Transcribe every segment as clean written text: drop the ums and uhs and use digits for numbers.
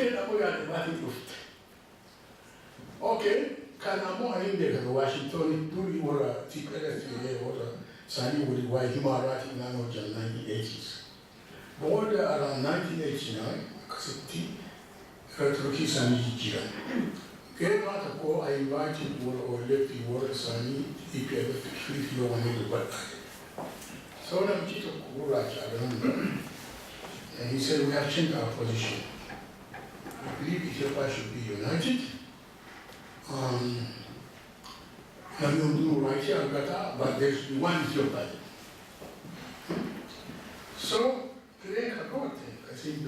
Kile na moja atibati ufte. Okay, kana mo ainde ka Washington duri wala TPLF wala sani wali wa himarati na no jam 1980s. But around 1989, kasiti Turkey sani hijira. Kile na tako I invited wala lefi wala sani TPLF fifth yo wani dubata. So na mchito kura cha and he said we have changed our position. We believe Ethiopia should be united. Right here, but there should be one Ethiopia. So, today I think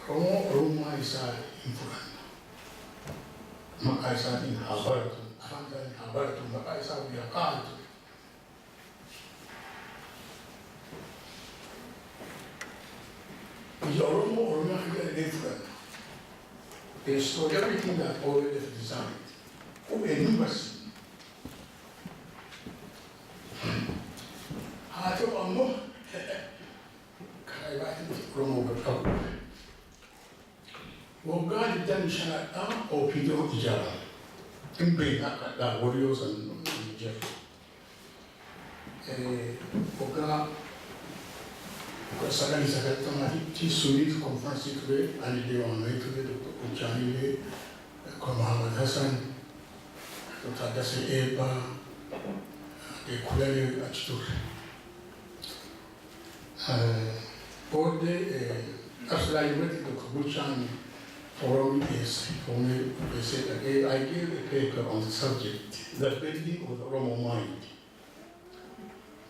Oromo is in front. Maka is in Habaratu. Afanda in Habaratu. Maka is in Yakartu. The Oromo are different. They store everything that already is designed. Oh, a numbers. How to Oromo? Can I write it Oromo but come? Well, God is done Shana or Peter Ijara. In Bena, that warriors and Jeff. Oga. Sagani Sagatama, Sunni conference today, and they were made today, Dr. Uchani, Muhammad Hassan, Dr. Dasi Eba, the Kulani Achtur. All the after I met Dr. Buchan forum is for me, they said, I gave a paper on the subject, the bending of the Oromo mind.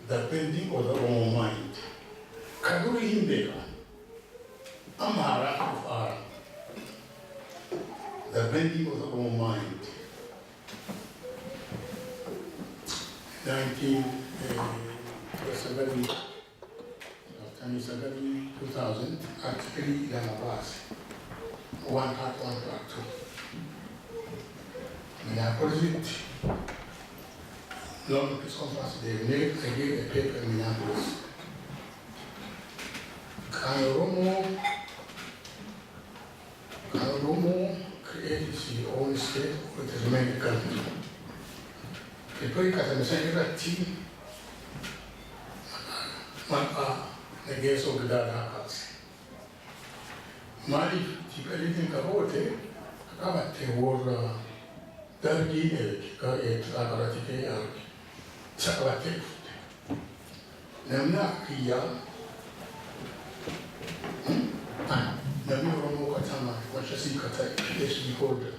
The bending of the Oromo mind. Kaduri Himbeka, Amara of Ara, the bending of the Oromo mind. 2000, at 3 Lamabas, 1 part 1 part 2. And I opposite long peace conference, they made, I gave a paper in Minneapolis. Oromo created his own state with the remaining country. The Puri team, Maka, the guest of the Dadas. Mali, Tipelin Kabote, Akabate were Dargi, Abaratike, Sakabate. Namna Kia. Nami Oromo Katama, Wachasi Kata, PhD holder.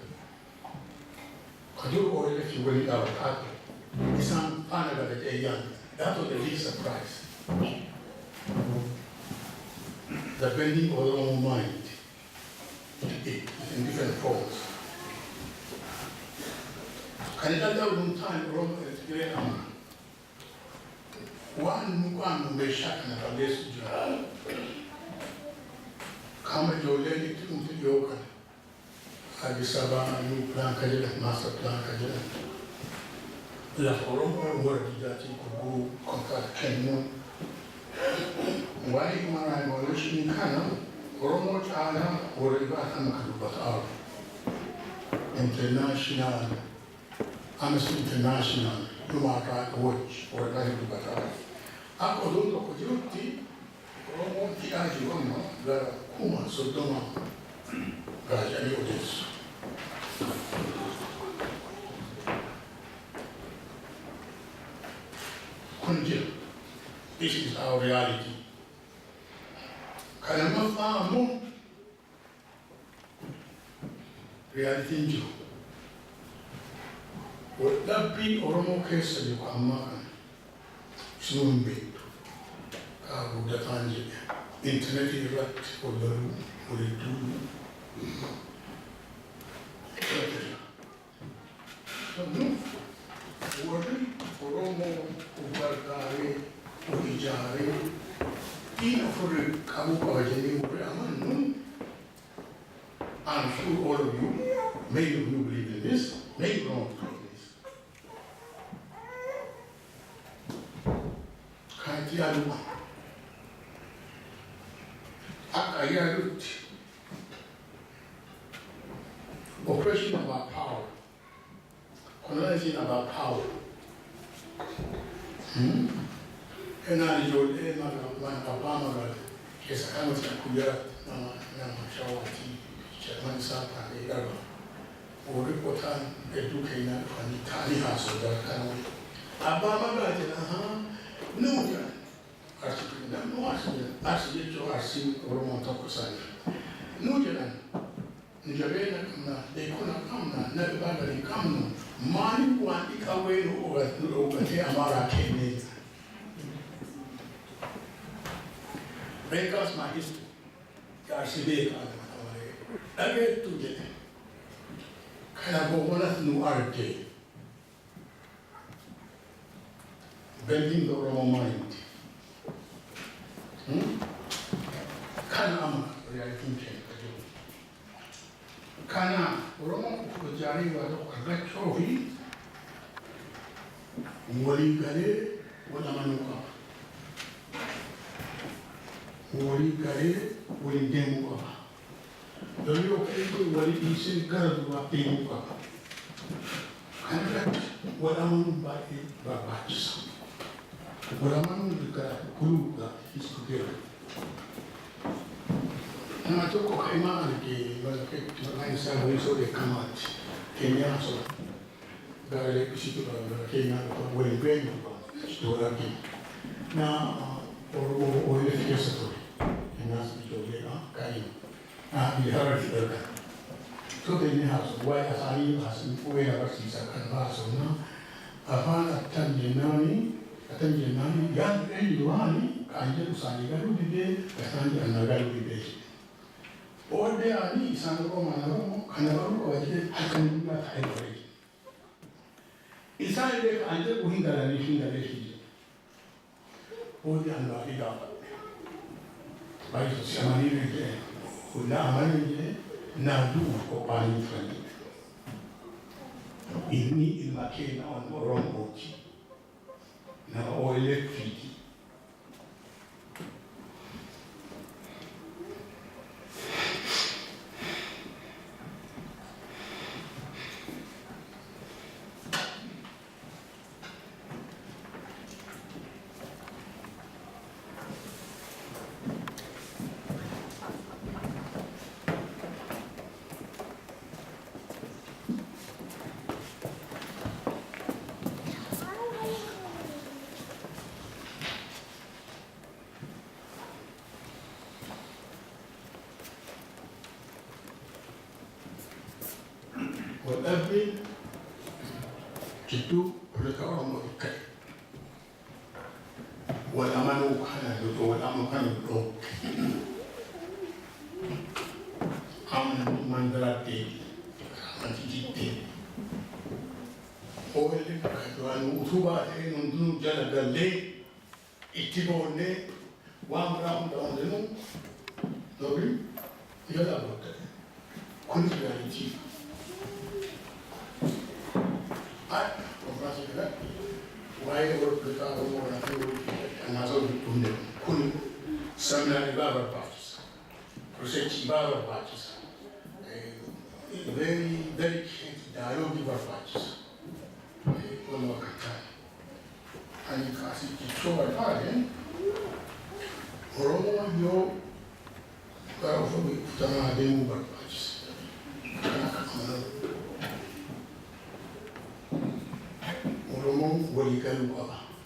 Kadu oil if you will our paper. It's on Panama that a young. That was the least surprise. The bending of the Oromo mind in different forms. Can I tell you time Oromo is great honor? One may shut and a less job. Kama joleni tunti yoka Adisaba new plan kajela master plan kajela la Oromo word that you could go contact Kenya why mara evolution kana Oromo chala woriba kana kadubat international Amnesty International Human Rights Watch or kadubat ako dondo kujuti Oromo ti aji ono la kuma Sodoma gajani odesu. Kunjil, this is our reality. Kalama fahamu reality njo. Wadabi Oromo kesa yuko amaka sinumbe kabu datanje. Internet is right for the so no worry Oromo Ubargare Ujare in for Kabu Pajani Uraman. I'm sure all of you, many of you believe in this, many don't believe in this. Oppression about power, colonizing about power. And I told him, Obama, yes, I was a Kuya, Shawati, Chairman Sapa, or reporter, educator, and Italian house of that kind of way. Obama got it, no, actually, I see Oromo Tokusai. No, Njavena kamna, they couldn't come now, never battery come now. Money one it away over here, Amara came in. Because my history, Garcia, I get to get kind of go one new art day. Bending the Oromo mind. Kind of reality change. Kana Oromo kujari wado kagat chofi wali gare wala manuka wali gare wali demu ka dolo ko wali isi garadu wa demu ka kana wala manu ba babachisa wala manu ka kulu ka iskugera. Na toko kaima alike wala ke tunaye sana hizo de kamati Kenya so gale kusitu ba Kenya kwa wale wengi ba stora ki na Oromo ole fiesa to ina sijole kai bi harati da so de ni haso wai asani hasin uwe na basi sa kan ba so na afana tanjenani yan endi wani kanje usani garu dide kasani anagaru dide. Ode ani isang Romano, Canaro, or Hakan Highway. Inside the under Winda and Refugee. Ode and Lida. By the Seminaara, who now manage now do for buying friend. In me in Makena on Oromo, now all electricity. Every Chitu Oromo Kai. What am I no kind of what am I kind of broke? I'm Mandrati, Antiti. Oil, and Utuba, and Blue Janagale, Itibone, 1 round on the moon. Nobody? The other about that. Country. Why work with our more and as of the Kun Seminaara Baba parties, Proseci Baba parties, very delicate dialogue of parties, and you can see it so hard, Oromo, you are for the demo parties.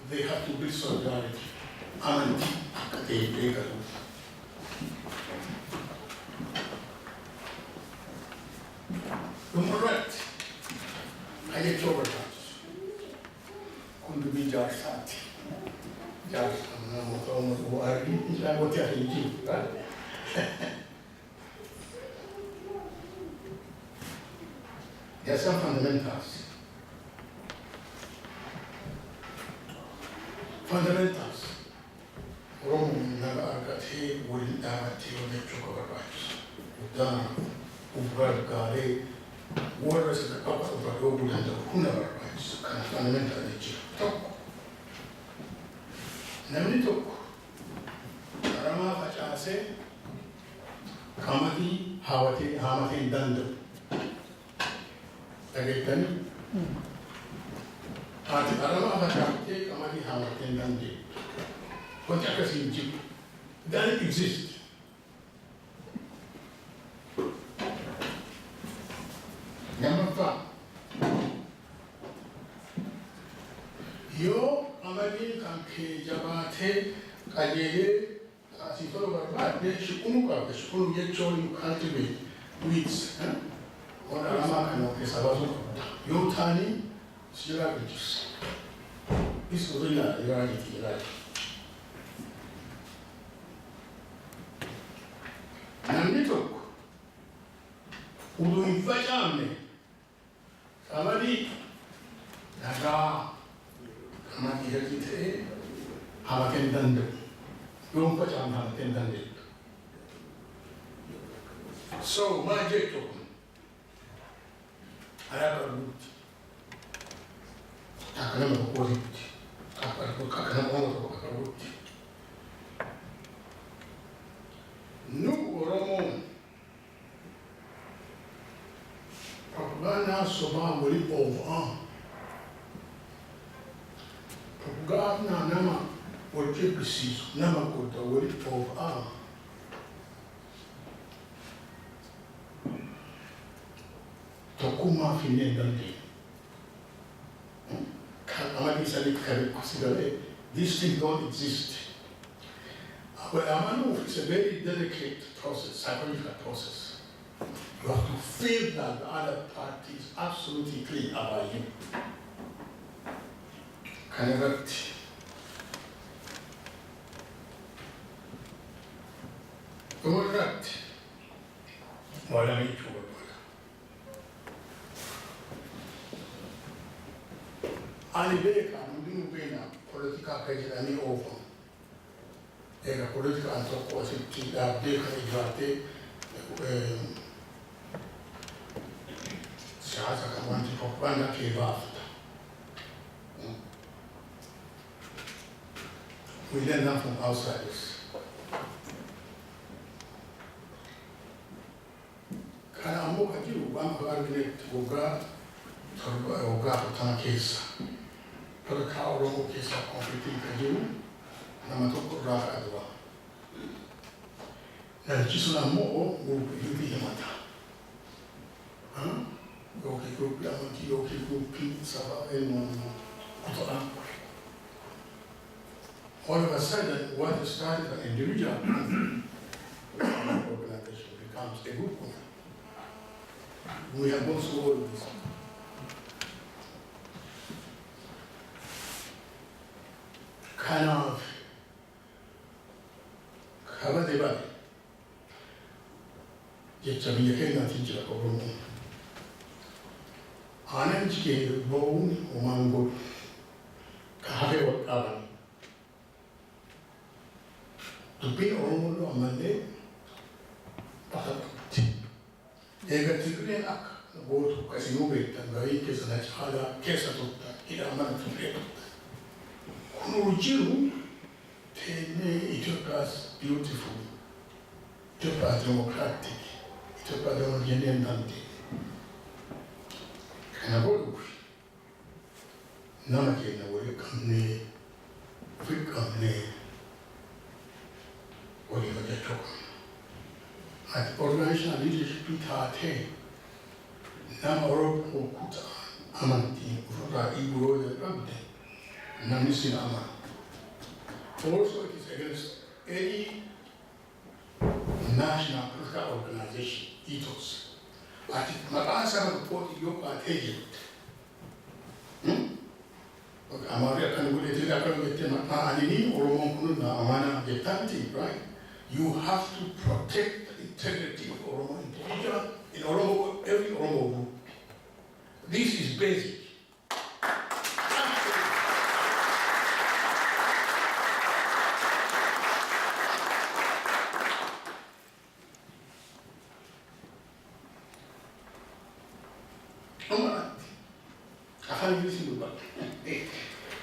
They have to build solidarity. And they got right. I get over that. Couldn't be just that. Just almost what you're thinking, right? There are some fundamentals. Fundamentals. Oromo nagagati wouldn't have to make chocolate. Udana, Ubragare, waters at the top of the road and the Hunava rights, kind of fundamental nature. Namni took Rama Pachase, Kamati Hamatin Dando. Again, Ati Arama Hatate Kamati Hamatin Dando. What happens in Jip? Doesn't exist. Number 5. Yo Amadi Kanke Jabate Kajere Asifo Barbade Shikunuka, the Shikunu Yechon you cultivate weeds. Or Arama and Okesabazo. Yo Tani, Sierra Bridges. This is really a reality, right? Nandito Udu Infajame Amadi Naga Amadi Hekite Hamaken Dando. Yung Pacham Hamaken Dando. So, my Jacob, I have a root. I can never call it. I can never root. No Oromo Propaganda Soba will live over. Propaganda Nama will keep the seas, Nama Kota will live over. Tokuma Fine Dante. Kamadi Salik Kari, these things don't exist. But Amano is a very delicate process, psychological process. You have to feel that the other party is absolutely clear about you. Connect. Correct. What I mean to Alibeka, Mudinu political prejudice over. A political anthropology that they can exert Shasa Kamanti propaganda came after. We learn that from outsiders. Kana amoka jiru banko argument oga case. Para ka Oromo case of conflicting kajiru. Namatoko Rafa Adwa. Chisuna Mo will be Yamata. Yoki group Yamati, Yoki group Sava, and all of a sudden, what started an individual organization becomes a group. We have also all of this. Kind of Habadeba. Yetchamia teacher of Oromo. Ananjike bone Omango Kahave or Kavan. To be Oromo on Monday, Negative go to Casino and Gaikes and Chala, Kesatota, Idaman to Pay. Kurujiru. Ethiopia's beautiful, Ethiopia democratic, Ethiopia democratic. Can I go? Namake na wale kamne, fik kamne, wale wajachoka. At organizational leadership itaate, nama Oromo Kutaa, amanti, ufura iburo ya rabde, namisi na ama. Also, it is against any national political organization ethos. But Makasa report Yoka agent. Amaria can go to the Oromo Amana the right? You have to protect the integrity of Oromo individual in Oromo, every Oromo group. This is basic.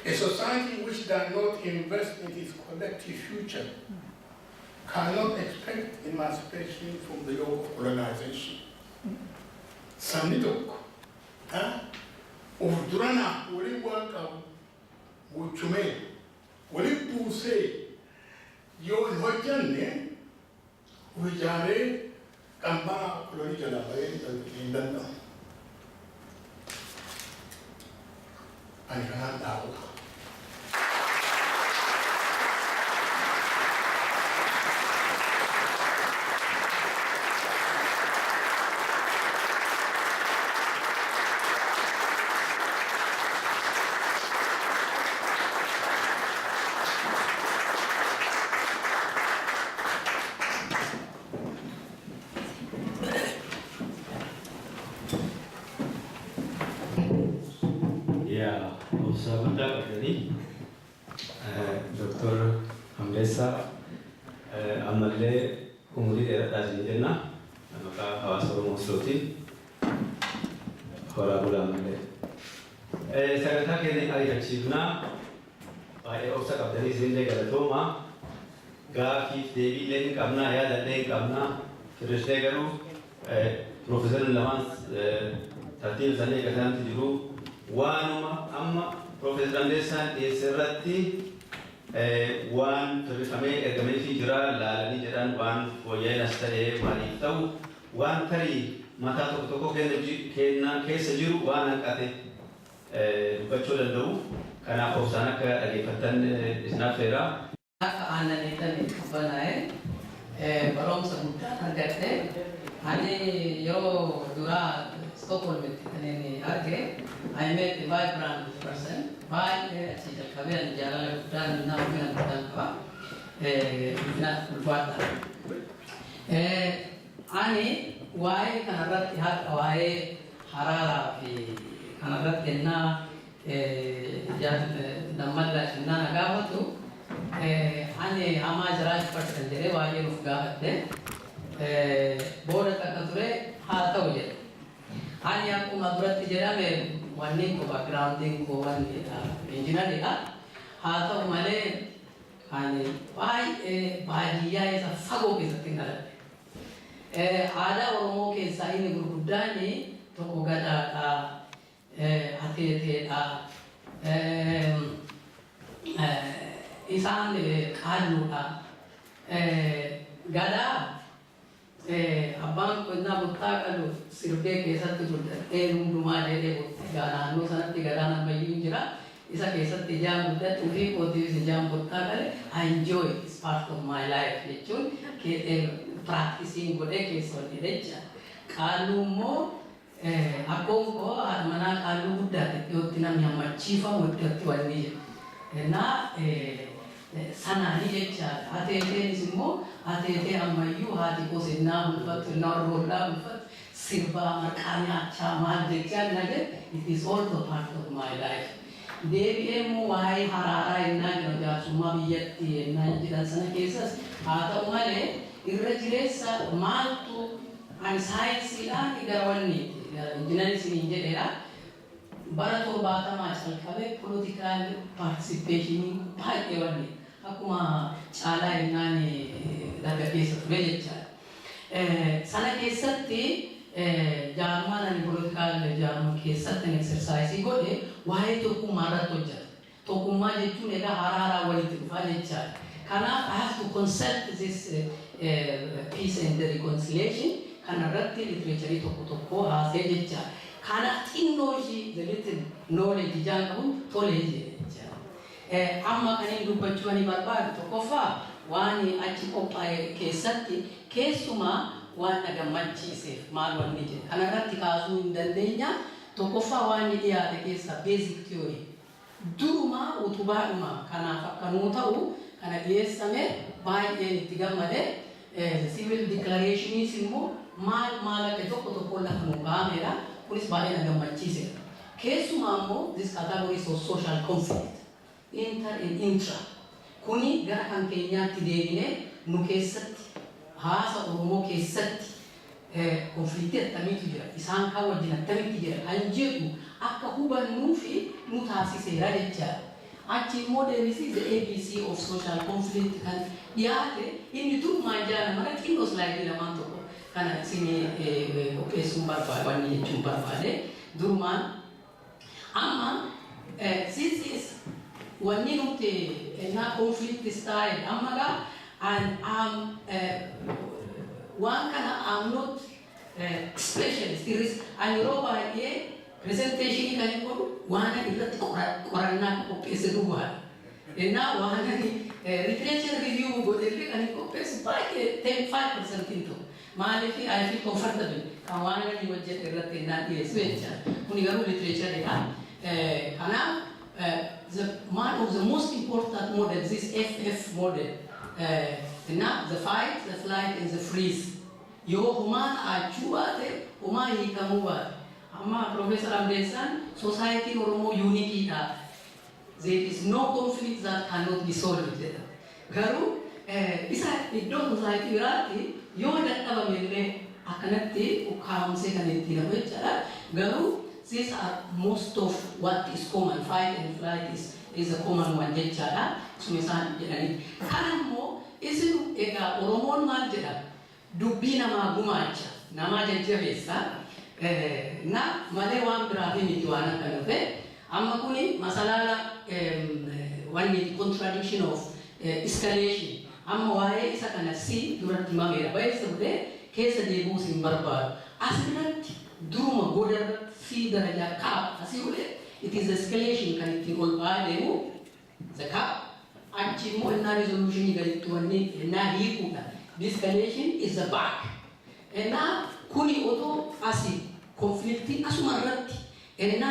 A society which does not invest in its collective future cannot expect emancipation from the yoke of colonization. Samni tokko of durana wali waka wuchume wali buuse yoo hin hojjanne wijaaree qambaa kolonii jala bahee hin danda'amu. Ani kanaan dhaabudha. Dr. Hamdesa Amalle Umuri era Tajina, Amaka Hawaasa Oromoo Oslooti, Horaa Bulaamalle. Sagantaa keenya ariifachiifnaa baay'ee obsa qabdanii isinillee galatooma. Gaaffiif deebiillee hin qabnaa, yaadallee hin qabnaa. Firrishtee garuu Piroofeesarri lamaan tartiiba isaanii eeggatanitti jiru. Waanuma amma Professor Hamdesaan dhiyeesse irratti waan firrifamee ergamee fi jira laalanii jedhan waan fooyya'eenas ta'ee maaliif ta'u waan tarii mataa tokko tokko keessa jiru waan hanqate dubbachuu danda'u. Kanaaf obsaan akka dhaggeeffattan isinaaf feera. Akka aannaniidhaan qabbanaa'e barumsa guddaa argadhe ani yoo duraa Stockholmitti kan inni arge I met a vibrant person. Baay'ee achi jalqabee jaalala guddaan nama mina guddaan qaba. Mina ulfaata. Ani waa'ee kanarratti haqa waa'ee haraaraa fi kanarratti ennaa nammaddaa shinnaan gaafatu ani hamaa jiraachuu barsiisan jedhee baay'ee nuuf gaafadhe. Booda takka ture haa ta'u jedhe. Ani akkuma duratti jedhame wanni ko backgrounding ko wanni injiinaridha. Haa ta'u malee ani baay'ee baadiyyaa isa fagoo keessatti dhaladhe. Aadaa Oromoo keessaa inni gurguddaan tokko gadaadha, ateeteedha, isaan qaalluudha. Gadaa abbaan qonnaa bultaa qalu sirbee keessatti guddatee hundumaa dheedhee bultii naannoo sanatti gadaan ammayyuu jira. Isa keessatti ijaan guddatu fi qotiis ijaan bultaa qale I enjoy this part of my life jechuun practicing godhee keessatti jecha. Qaallu immoo akkoon koo haadha manaa qaalluu guddaate dhiyootti namni hammachiifamu iddootti wanni jedhu. Sanaanii jechaadha. Ateeteenis immoo ateetee ammayyuu haati koo sennaa bulfattu, innaa ormoodhaa bulfattu, sirbaa maqaa nyaachaa maal jechaa nage it is also part of my life. Deebi'ee immoo waa'ee haraaraa ennaa jedhamu jaarsummaa biyyatti ennaa jedhan sana keessas haa ta'u malee irra jireessa maaltu ani saayinsiidhaan gara wanni injiinarismiin jedheedha. Bara 70 calqabee political participation baay'ee wanni akkuma caalaa ennaan dargaggeessa ture jechaadha. Sana keessatti jaarmaan ani political jaarmaa keessatti exercise godhe waa'ee tokkummaa irratti hojjeta. Tokkummaa jechuun egaa haraaraa walitti dhufaa jechaadha. Kanaaf I have to consult this peace and reconciliation kanarratti literature tokko tokko haasee jechaadha. Kana xinnoo ishii the little knowledge ijaan qabuun tolee jechaadha. Amma kan inni dubbachuu ani barbaadu tokkoffaa waan achi qophaa'e keessatti keessumaa waan na gammachiiseef maal wanni jedhe kanarratti kaasuu hin dandeenya. Tokkoffaa waan dhiyaate keessa basic theory durumaa utubaadhuma kanaaf akkanuu ta'u kana dhiyeessame baay'een itti gammade. Civil declarationis immoo maal akka tokko tokko lafa nu kaa'ameera. Kunis baay'ee na gammachiiseera. Keessumaa immoo this categories of social conflict inter and intra kuni gara kan keenyaatti deebinee nu keessatti hawaasa Oromoo keessatti konfliktii attamiitu jira, isaan kan wajjin attamitti jira kan jedhu akka hubannuu fi nu taasiseera jechaadha. Achi immoo deebisii the ABC of social conflict kan dhiyaate inni durmaan jaala mara xinnoo slaayidii lamaan tokko kana isin qopheessuun barbaade wanni jechuun barbaade durmaan amma this is wanni nuti na conflict style amma gaa and one kana I'm not specialist there is an Europa here presentation kan ko wana irratti qorannaa qopheesse duwwaa enna wana literature review godelle kan qopheesse baay'ee 5% into maaliif I feel comfortable kan wana ni wajjin irratti na dhiyeessu jecha kuni garuu literature dha kana the one of the most important models is FF model the fight the flight and the freeze yo human achuate huma hikamuwa amma Professor Amdesan society Oromo unity da there is no conflict that cannot be solved garu isa iddo society birati yo dadaba mille akanatti ukamse kanetti nabecha garu these are most of what is common fight and flight is a common one jecha sumisan jedani kanammo isin ega Oromon mal jedha dubbi nama gumacha nama jajjabeessa na malee waan biraa miti waan akka dhufe amma kuni masalala wanni contradiction of escalation amma waa'ee isa kana si duratti mameera baay'ee bude keessa deebuu sin barbaadu asirratti duruma godarratti si darajaa kaap asii ule it is escalation kan ittiin ol ba'aa deemu the kaap achi immoo innaa resolution galitti wanni innaa hiikuudha escalation is the back innaa kuni oto asi conflicting asumarratti enna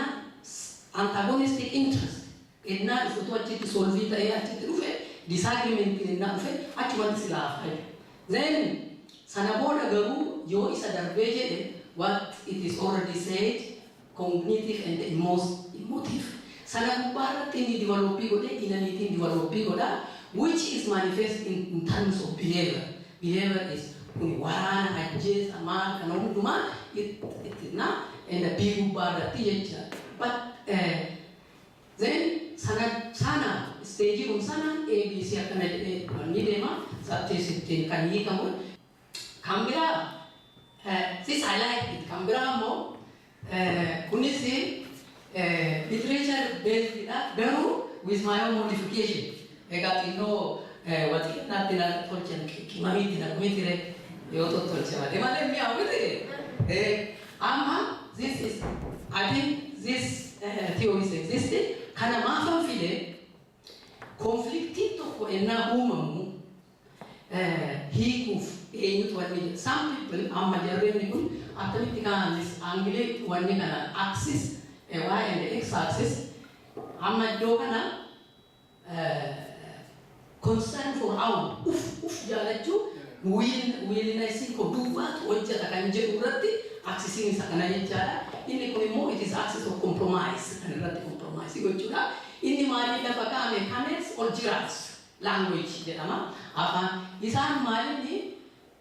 antagonistic interest enna ifoto achitti solve ta'e achitti dhufe disagreement enna dhufe achi wanti silaafa then sana booda garuu yoo isa darbee jedhe what it is already said cognitive and emotive sana gubbaarratti inni developii godhe inaniitiin developii godha which is manifest in terms of behavior is waraana ajjeesa maal kana hundumaa ittina and a big bad teacher but then sana stage sana abc akana ni dema sabte sitte kan yi kamu kambira this I like it kambira mo kunisi literature based that garu with my own modification I got to know what is not in a torture kimamiti na kumitire yoto torture male mi awete ama this is I think this theories existed kana mafa file conflicting to ko enna humamu hikuf enyut wani some people amma jarreni kun atamitika this angle wani kana axis y and x axis amma do kana concern for our jalachu willingness ko duvat wajja kan je urati accessing sakana jara ini ko mo it is access of compromise and rat compromise go chura ini mali la pakame camels or giraffes language jedama apa isan mali ni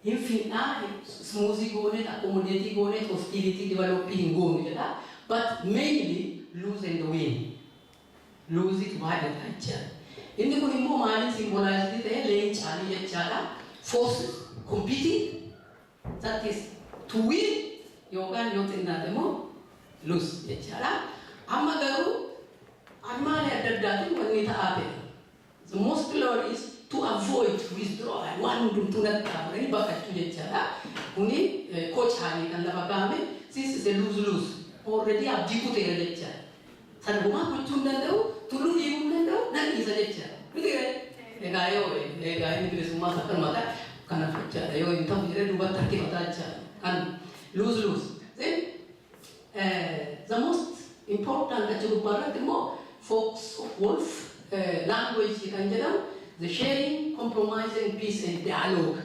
infinite smoothie gone accommodating gone hostility developing gone jada but mainly lose and win lose it by the culture ini ko mo mali symbolize the lane chali jara forces competing that is to win yoga yotinna demo lose jara amma garu amale adadati wani taate the most law is to avoid withdrawal one to not cover back to jara uni coach hani kan labagame this is a lose already abdicute jara sanuma kuchundandau tulun yundandau nan isa jara bigire egayo ni bisuma sakar mata kana facha ayo inta bujire duba tarki mata kan lose then the most important that you barat mo folks of wolf language kan jadam the sharing compromising peace and dialogue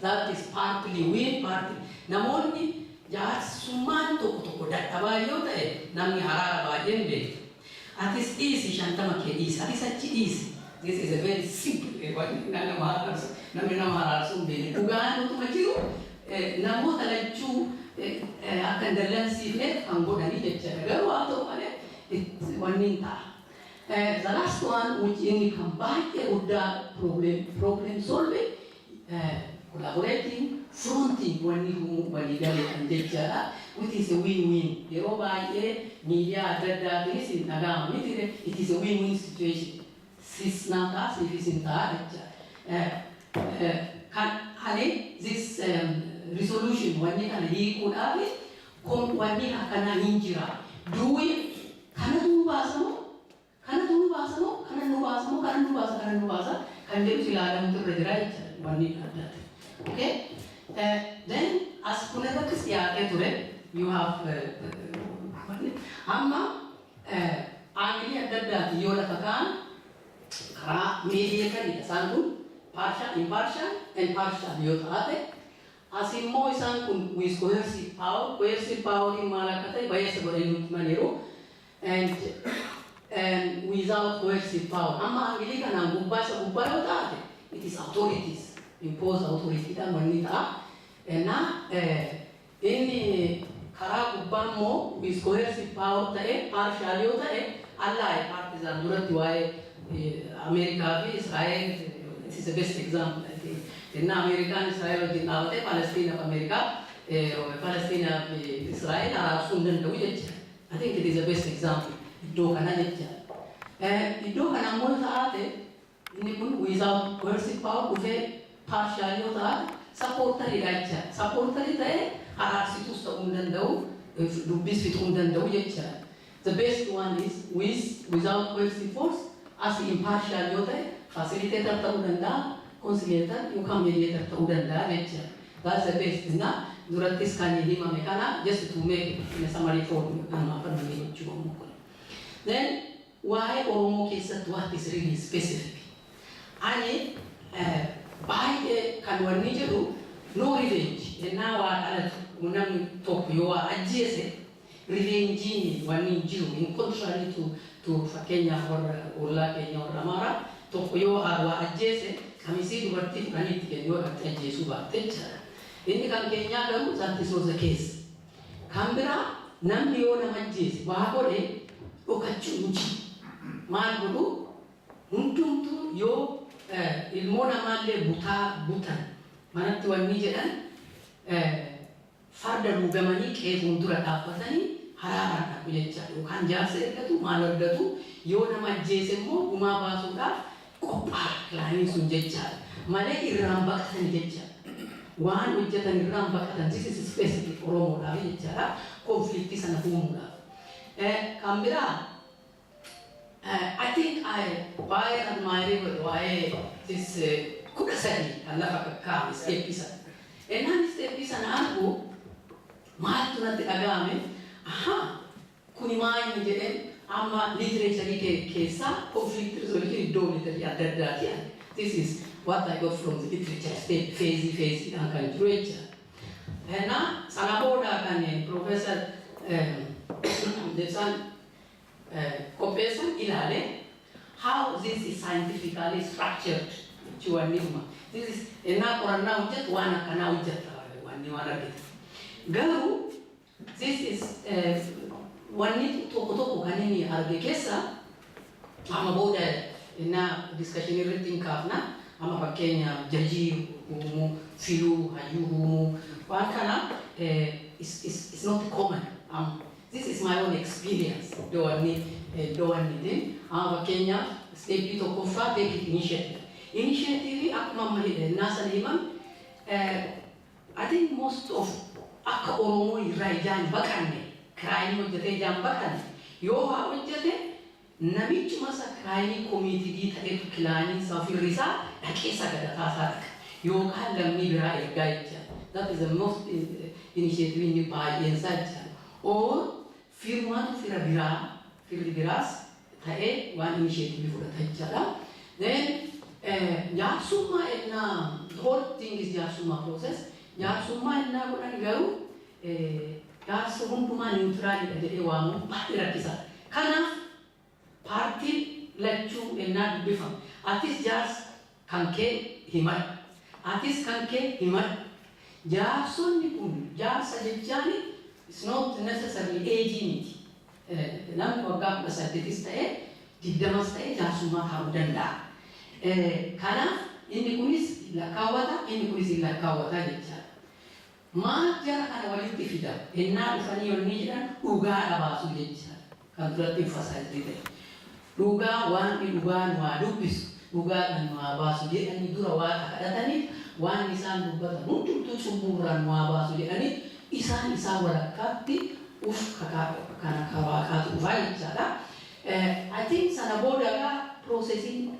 that is partly win partly namoni jar sumanto to databayo tae nami harara bajende at is easy shantama ke is at is easy. This is a very simple nana mahar sumbe dugaan untuk majiru namu talachu akan dalam sifat anggo dari jejak garu atau pada wanita The last one, which in combined problem solving, collaborating, fronting when you get it and take which is a win-win. Media, it is a win-win situation. This now if it's in this resolution when you can equal have it, come when you can injure. Do it, can do basamo, can do basamo, can do basamo, can do basa, can do basa, can do siladam to the right one need that. Okay? Then as Kuneva Christian, you have Amma Anglia that Yola Kakan, mediator, Sangu, partial, impartial, and partial Yotate. As in Moisan with coercive power in Malakata, Bayas Manero, and without coercive power. Amma Angelican and Bubasa Bubayota, it is authorities, imposed authority, and now any Karabubamo with coercive power, partial Yota, allied partisan, Duratuai, America, Israel, this is the best example, I think. In American Israel, Palestine of America, Palestine of Israel are Sundan. I think it is the best example. Do without coercive power, partial supportary right. Supportary the best one is without coercive force, as impartial facilitator conciliator, you can mediator to nature. That's the best. Durante this kind of mekana, just to make in a summary form. Then, why Oromo case what is really specific? And by the Kanwanijaru, no revenge. And now I talk you are adjacent, revenge one in Jew, in contrary to Kenya or La Kenya or Ramara, Tokoyo are adjacent. Kami see the word tip and it can do a Jesu teacher. In the Kenya, that this was the case. Canberra, Nambiona Majis, Wahore, Okachunchi, Marbudu, Untuntu, Yo, Ilmona Male, Butan, Manatu and Nijan, Father Mugamani, Kate Mundura Tapatani, Harara, you can just say that to Maladatu, Yona Majisemo, Umabasuda. Lain sunjecha, Malay Rambakatan jecha. One with Jatan Rambakatan, this is specific Oromo, Lavichara, conflict is an Humura. Canberra, I think why admire why this Kukasani, and Lafaka is Episa. And then this Episa and Albu, Matuna the Agame, aha, Kunimai in the end. Ama literature kesa conflict resolution do literature that. This is what I got from the literature phase and literature. And now Sanaboda can Professor the son Kopesan Ilale how this is scientifically structured to enigma. This is enough or now just one can just one you are Garu, this is one need to talk kanini argekesa ama boda na discussion written kafna ama bakenya jaji humu filu hayuhumu wakana is not common. This is my own experience. Do I need ama bakenya state to kofa take initiative akuma mahide nasa liman. I think most of akka Oromo iraijan bakane crime hojjete jambakan yoo haa hojjete namichi masa crime committee ta'etu kilaanii safirisa dhaqeessa gadataasa yookaan lammii biraa ergaa jecha. That is the most initiative inni baay'eensaa jecha. Or firmaatu firri biraas ta'ee waan initiative fudhata jechaadha. Then jaarsummaa ennaa the whole thing is jaarsummaa process. Jaarsummaa ennaa godhan garuu Gas hukuman neutral dari wamu pasti rakisa. Karena parti lecu enak bifam. Artis jas kanke himat. Artis kanke himat. Jason ni pun jas saja jani. It's not necessarily aging. Nam wagam besar titis teh. digdamas ta'e jaarsummaa ta'uu danda'a. Kanaaf inni kunis lakkaawwata, inni kunis hin lakkaawwata jechaadha. Maal jara kana walitti fida? Ennaa dhufanii yommuu jedhan dhugaa baasu jechaadha. Kan duratti fasaadii ta'e. Dhugaa waan dhugaan waa dubbisu, dhugaadhaan waa baasu jedhanii dura waa kadhataniif waan isaan dubbatan hundumtuu cubbuurraan waa baasu jedhanii isaan walakkaatti kana kawaakaatu dhufaa jechaadha. I think sana boodagaa processing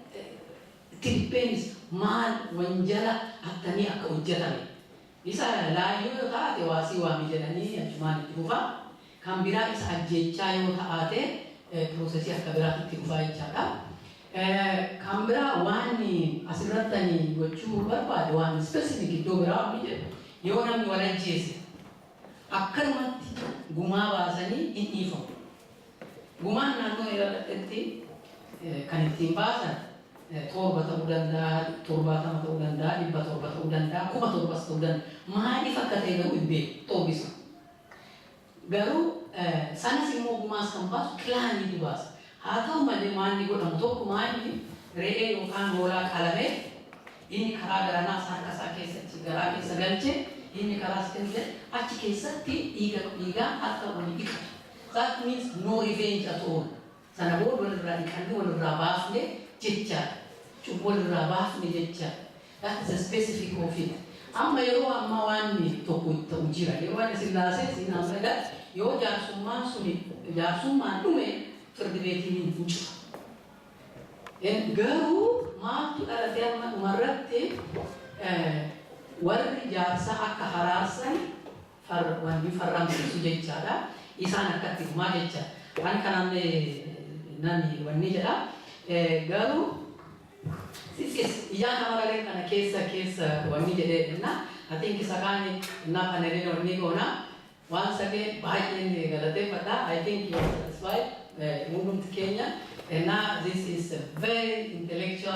depends maal wanjala akkamii akka hojjetame. Isa laayyoo yoo taate waasii waamii jedhanii achumaan itti dhufaa. Kan biraa isa ajjechaa yoo taate processii akka biraatti itti dhufaa jechaadha. Kan biraa waan asirratti gochuu barbaade waan specific iddoo biraa ni jedhu. Yoo namni wal ajjeese akkanumatti gumaa baasanii hin dhiifamu. Gumaan naannoo irratti kan ittiin baasan torba ta'uu danda'a, 70 ta'uu danda'a, 700 ta'uu danda'a, 700 ta'uu danda'a. Maaliif akka ta'e garuu hin beeku toobisa. Garuu sanas immoo gumaas kan baasu kilaanii baasa. Haa ta'u malee maanni godhamu tokko maanni re'ee yookaan hoolaa qalamee inni karaa garanaa harka isaa keessatti garaa keessa galchee inni karaa keessatti achi keessatti dhiigaan akka wali dhiqatu. That means no revenge at all. Sana booda walirraa dhiqannee walirraa baafne jechaadha. Cubbuu walirraa baafne jechaadha. That is a specific of it. Amma yeroo ammaa waan tokko ta'u jira. Yeroo waan sillaasee siinaan fayyada yoo jaarsummaan dhume firdi beetiin hin fuucu. Garuu maaltu dhalatee amma dhumarratti warri jaarsaa akka haraarsan wanni farramsiisu jechaadha. Isaan akkatti dhumaa jecha. Waan kanaan nani wanni jedha. Garuu iyyaa namaraalee kana keessa wanni jedhee jenna. I think isa kaani naa paneleen wanni goona. Waan sagee baay'een galateeffadha. I think you are satisfied. Hundumti keenya. And now this is a very intellectual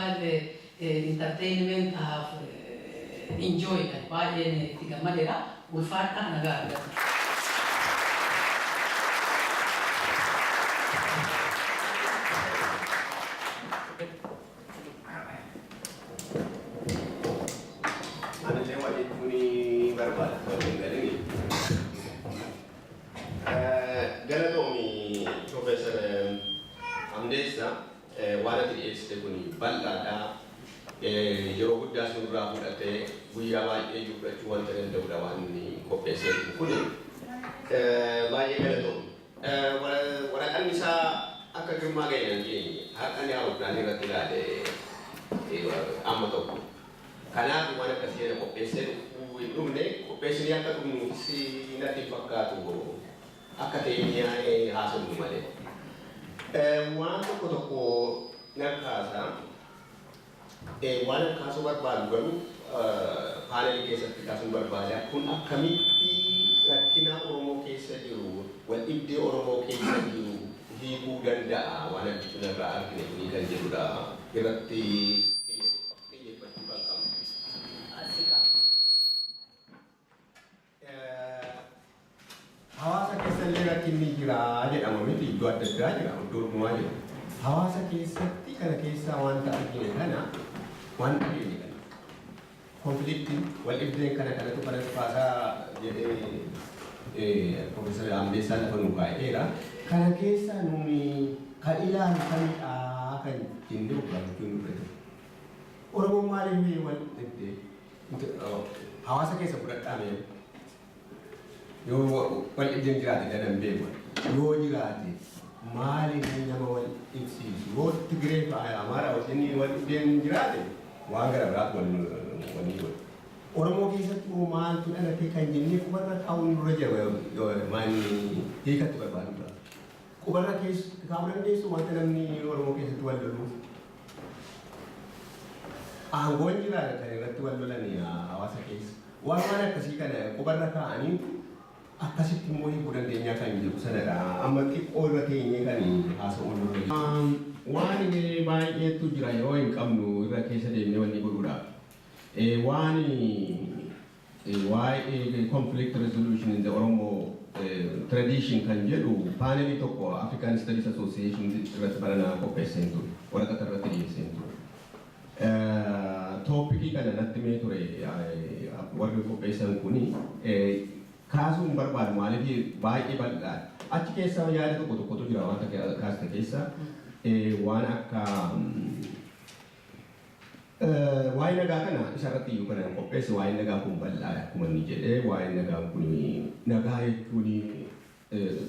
entertainment I have enjoyed. Baay'een itti gammadeera. Ulfaadha nagaa argata. Yeroo guddaa sunirraa fudhatee guyyaa baay'ee yuubbachuu wanta danda'udha waan qopheessee kuni baay'ee galatoomne. Waraqaan isaa akka girmaa ga'e har'aan yaa'uudhaan irratti ilaale amma tokko. Kanaaf waan akkasii jedha qopheessee hin dhumne qopheessinii akka dhumnuufis natti fakkaatu akka ta'e haasofnu malee. Waan tokko nakkaasa. Waan kaasuu barbaadu garuu paanelii keessatti kaasuu barbaada. Kun akkamitti rakkina Oromoo keessa jiru, wal dhibdee Oromoo keessa jiru hiikuu danda'a waan abbichuun irraa argine kuni kan jedhudha. Irratti xiyyeeffachuu kan qabnu. Hawaasa keessallee rakkinni jira jedhama miti iddoo adda addaa jira iddoo dhumaa jira. Hawaasa keessatti kana keessaa wanta argine kana waan dhageenye kana konfliktiin wal dhibdeen kanatu faasaa jedhee Profeesar Ambeessaa lafa nu kaa'eera. Kana keessaa nuni kan ilaalu kamidhaa kan jennee hubachuu nu fedha. Oromoon maaliif wal dhibdee hawaasa keessa fudhadhaame yoo wal dhibdeen jiraate dadan beeku yoo jiraate maaliif nama wal ibsiisu yoo Tigiree fa'aa Amaaraa wajjin wal dhibdeen jiraate waan gara biraatti wal godhu. Oromoo keessatti maaltu dhalatee kan jennee qubarra kaa'uun dura jira maanni hiikatti barbaadudha. Qubarra kaa'uu dandeessu wanta namni Oromoo keessatti wal loluuf. Aangoon jiraata kan irratti wal lolanii hawaasa keessa. Waan akkasii kana qubarra kaa'anii akkasitti immoo hiikuu dandeenyaa kan jedhu sanadha. Amma xiqqoo irra teenyee kan haasa'uun dura jira. Waan baay'eetu jira yoo hin qabnu irra keessa deemnee wanni godhuudha. One conflict resolution in the Oromo tradition kan jedhu paanelii tokko African Studies Association irratti baranaa qopheesseen ture waraqata irratti dhiyeesseen ture. Toopikii kana natti mee ture warri qopheessan kuni kaasuun barbaadu maaliif baay'ee bal'aadha. Achi keessa yaada tokkotu jira wanta kaasta keessa waan akka waa'ee nagaa kana isarratti iyyuu kana qopheesse waa'ee nagaa kun bal'aadha akkuma inni jedhee waa'ee nagaa kun nagaa jechuun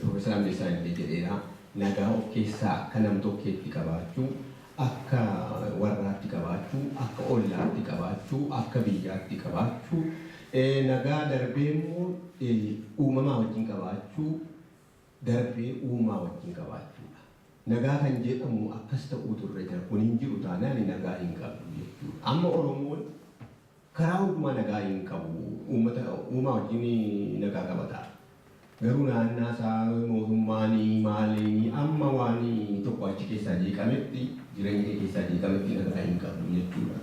Profeesar Amdeessaa illee jedheera nagaa of keessaa akka nam tokkeetti qabaachuu akka warraatti qabaachuu akka ollaatti qabaachuu akka biyyaatti qabaachuu nagaa darbee immoo uumamaa wajjin qabaachuu darbee uumaa wajjin qabaachuudha. Nagaa kan jedhamu akkas ta'uutu irra jira kun hin jiru taanaan nagaa hin qabu jechuudha. Amma Oromoon karaa hundumaa nagaa hin qabu uumaa wajjin nagaa qabata. Garuu naannaa isaa mootummaanii maaliin amma waan tokko achi keessaa jeeqametti jireenya keessaa jeeqametti nagaa hin qabu jechuudha.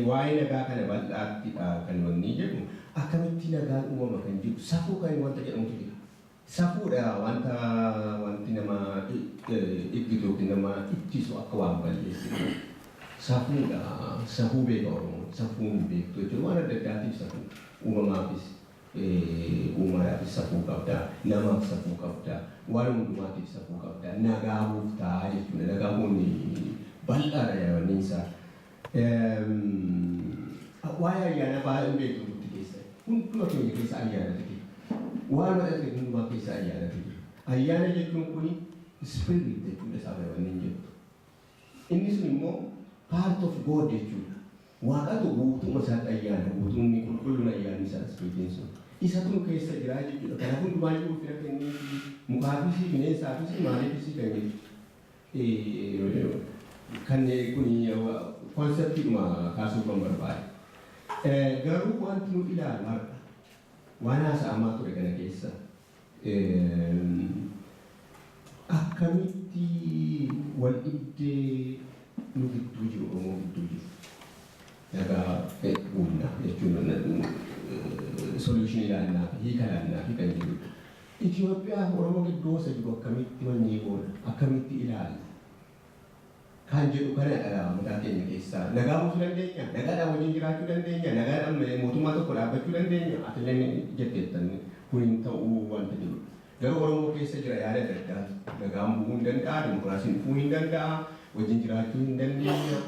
Waa'ee nagaa kana bal'aattidha kan wanni jedhu akkamitti nagaan uumama kan jedhu safuu kan wanta jedhamutu jira. Safuudha wanti nama eeggitu yookiin nama ittisu akka waan balleessu. Safuudha safuu beeka Oromoo safuun beektu jechuudha waan adda addaatiif safuu uumamaafis uumamaafis safuu qabda namaaf safuu qabda waan hundumaatiif safuu qabda nagaamuuf ta'a jechuudha nagaamuun bal'aadha yaadniinsa. Waa'ee ayyaana baay'ee beektu nuti keessa hunduma keenya keessa ayyaana waan adda hundumaa keessa ayyaana jira. Ayyaana jechuun kuni spirit jechuudha isaa barbaadanii jettu. Inni sun immoo part of God jechuudha. Waaqatu guutummaa isaatti ayyaana guutumni qulqulluun ayyaanni isaa spiritiin sun. Isa kun keessa jira jechuudha. Kana hundumaa jiru fira kennee mukaafis bineensaafis maaliifis kennee kan kuni konseptiidhuma kaasuu kan barbaade. Garuu wanti nu ilaalu har'a waan haasa'amaa ture kana keessa akkamitti wal dhibdee nu gidduu jiru Oromoo gidduu jiru nagaa uumna jechuun solution ilaallaa fi hiika ilaallaa fi kan jirudha. Itoophiyaa Oromoo gidduu isa jiru akkamitti wanni goona akkamitti ilaalla kan jedhu kana dhala mataa keenya keessaa nagaa buusuu dandeenya nagaadhaan wajjin jiraachuu dandeenya nagaadhaan mootummaa tokko dhaabbachuu dandeenya atileen jetteettan kun hin ta'uu wanta jiru garuu Oromoo keessa jira yaada adda addaa nagaan bu'uu hin danda'a dimokiraasiin dhufuu hin danda'a wajjin jiraachuu hin dandeenya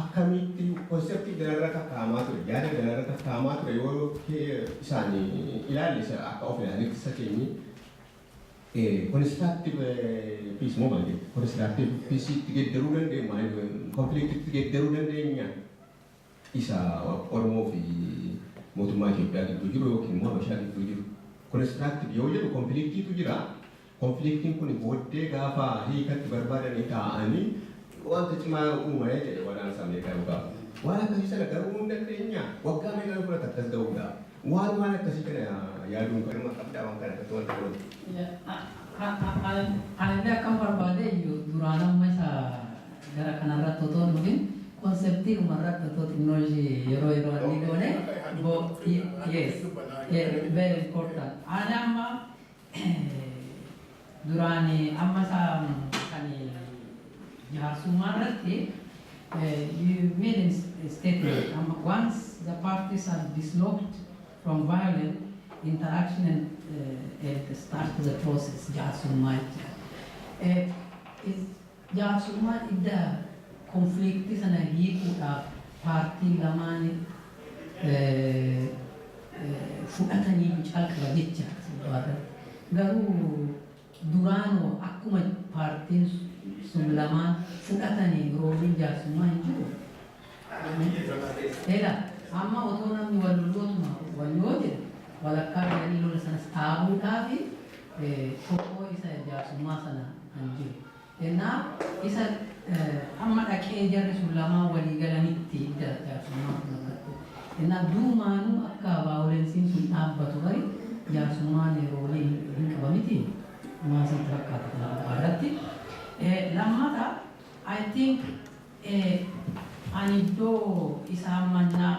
akkamitti konseptii ganarra kakkaamaa ture yaada ganarra kakkaamaa ture yoo isaan ilaalle akka of ilaaletti isa keenyi constructive peace moment constructive peace itti geddaruu dandeenya conflict itti geddaruu dandeenya isa Oromoo fi mootummaa Itoophiyaa gidduu jiru yookiin immoo Habashaa gidduu jiru constructive yoo jedhu conflictiitu jira conflictiin kun booddee gaafa hiikatti barbaadanii taa'anii wanta cimaa uumamee jedhe waraana samee garuu qaba waan akkasii sana garuu hin dandeenya waggaa meeqa fudhata akkas ga'uudha waan akkasii kana yaaduun kan nama qabdaa waan kana akkasii wanta godhu. Anillee akkam barbaade duraan amma isa gara kanarratti otoo dhufin konseptii dhumarratti otoo xinnoo yeroo inni goone yes very important. Ani amma duraan amma isa kan jaarsummaa irratti you made a statement once the parties are dislodged from violent interaction and start the process jaarsummaa jaarsummaa idda konfliktii sana hiikuudhaaf paartii lamaan fudhatanii calqaba jecha garuu duraanoo akkuma paartiin sun lamaan fudhatanii rooliin jaarsummaa hin jiru. Amma otoo namni wal lollootuma wal yoo jedhe walakkaa jedhanii lola sanas dhaabuudhaa fi tokkoo isa jaarsummaa sana kan jiru. Kanaaf isa amma dhaqee jarri sun lamaan walii galanitti jaarsummaa kun akkatti. Kanaaf duumaanuu akka vaayolensiin sun dhaabbatu bari jaarsummaan roolii hin qabamiti. Maasan fakkaata kana irratti. Lammata I think ani iddoo isaan mannaa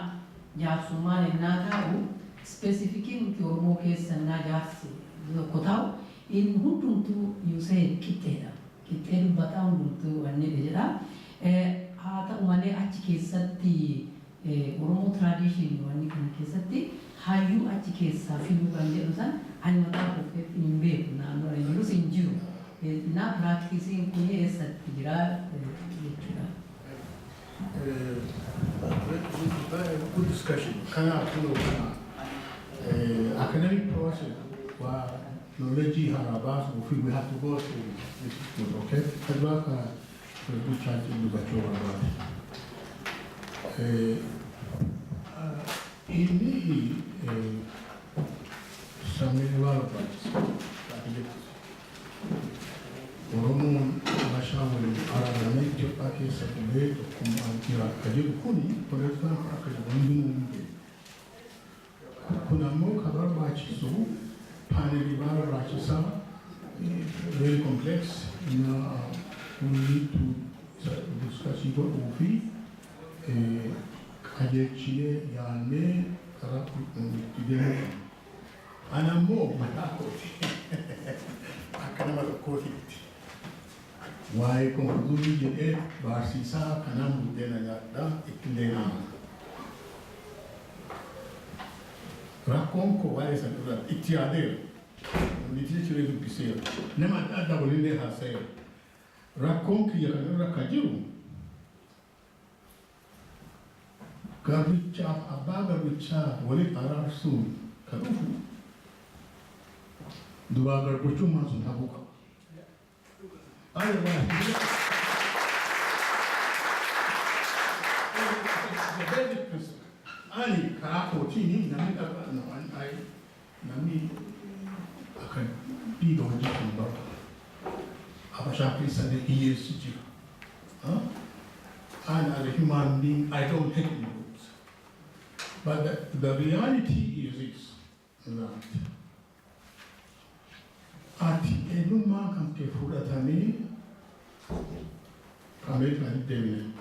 jaarsummaan innaa ta'u specifikiin nuti Oromoo keessa innaa jaarsi Kutaa in hundumtuu Yuseen kitteedha. Kitteen dubbataa hundumtuu wanni jedha. Haa ta'u malee achi keessatti Oromoo tradition wanni kana keessatti hayyuu achi keessaa fiduu kan jedhu san ani mataa kooffeetti hin beeku naannoo jirus hin jiru. Na practicing kun eessatti jira jechuudha. Good discussion. Academic process where knowledge harabas we have to go through this school, okay? Kadwaka good chance to do about in some developments Oromo mashauri aradani joka kesa kule kumbira kajibu kuni koleta akajibu kuna mo kabar bachisu paneli bar bachisa very complex na we need to discuss it ofi kajechiye yane karaku tidemo anamo matakoti akana matakoti Why conclude jedhee barsiisaa kanaan buddeena nyaadhaa ittiin deemama. Rakkoon koo waa'ee san irratti itti yaadeera. Nitii ciree dubbiseera. Nama adda addaa walillee haasayeera. Rakkoon kiyya kan irra akka jiru garbichaaf abbaa garbichaa waliin araarsuun kan dhufu duraa garbachummaa sun hafuu qaba. Otherwise, the basic principle. Ani karakotini nami akan diga wajib kumbar. Apa syakir sana iya sejak. And as a human being, I don't hate rules. But the reality is this, that ati eluma kan ke furatani kami kan demine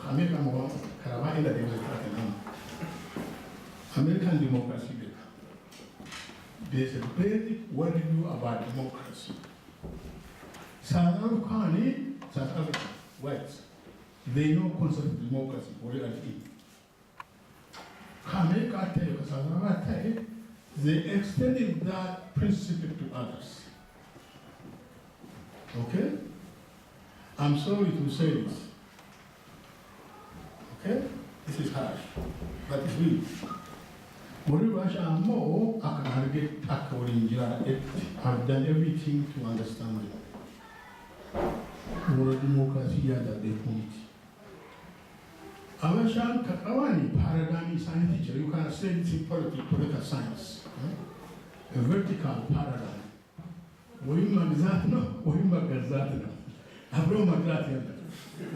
kami kan mau karama ina demine American democracy there's a basic worldview about democracy. South Africa whites they know concept of democracy what it is. Kami kate ke South Africa they extended that principle to others. Okay? I'm sorry to say this. Okay? This is harsh, but it's real. I've done everything to understand it. World democracy that they point. Avashan Kakawani paradigm is science teacher. You can say it's in political science. A vertical paradigm. Wimma Gazatno, Wimma Gazatno. Abroma Gazatno.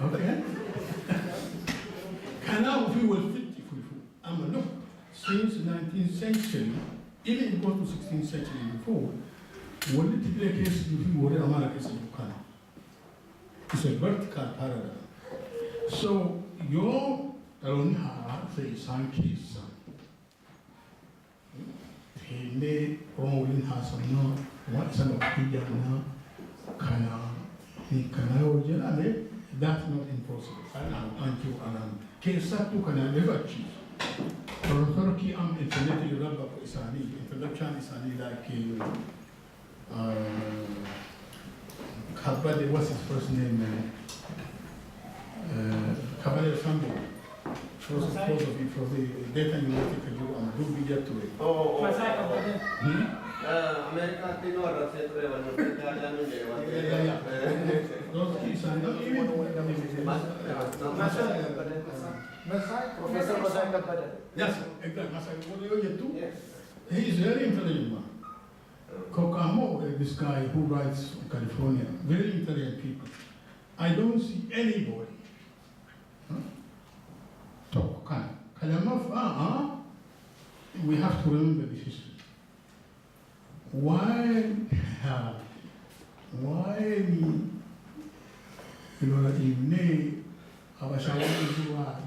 Okay? Canal we will fit if we look. Since 19th century, even it goes to 16th century before, what did the case you what Americans in Canal? It's a vertical paradigm. So your Ronha says some case. He made Roman has no what's an opinion now. That's not impossible. Until case up to can never achieve. Turkey am internet you rubber isani, introduction isani like Kabade, what's his first name? Kabade Sambo. For the data you want to do and do video to it. America did not say those kids are not even Professor yes, exactly. He is very intelligent man. Kokamo, this guy who writes from California, very intelligent people. I don't see anybody. We have to remember this history. Why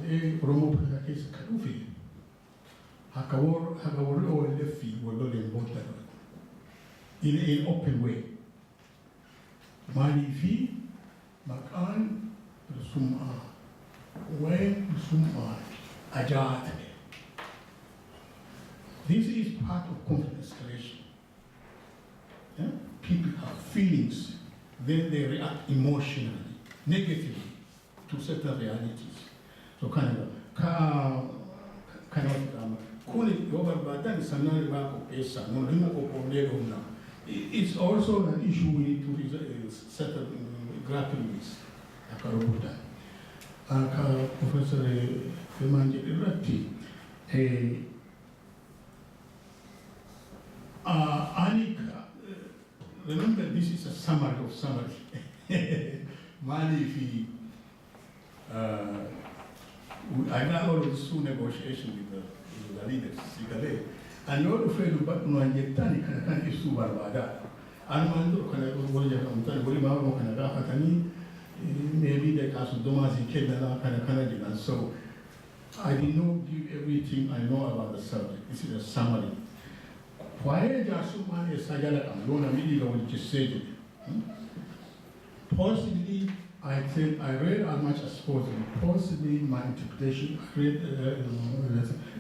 in Oromo case Kadufi, Hakawar or Lefi were not in both. in an open way. Mali fi makan sum'a when sum'a ajat. This is part of conflict escalation. Yeah? People have feelings, then they react emotionally, negatively to certain realities. So kind of it's also an issue we need to settle, grapple with. Professor Femanji Irati, Anika, remember this is a summary of summary. Mali fi, I got all of this through negotiation with the leaders, and you're afraid of what no anjetani can issue barbada. And man can maybe they can do as in Kenya and so I did not give everything I know about the subject. This is a summary. Why Jasuma is Sagala and Lona Midi what you said? Possibly, I said I read as much as possible. Possibly, my interpretation will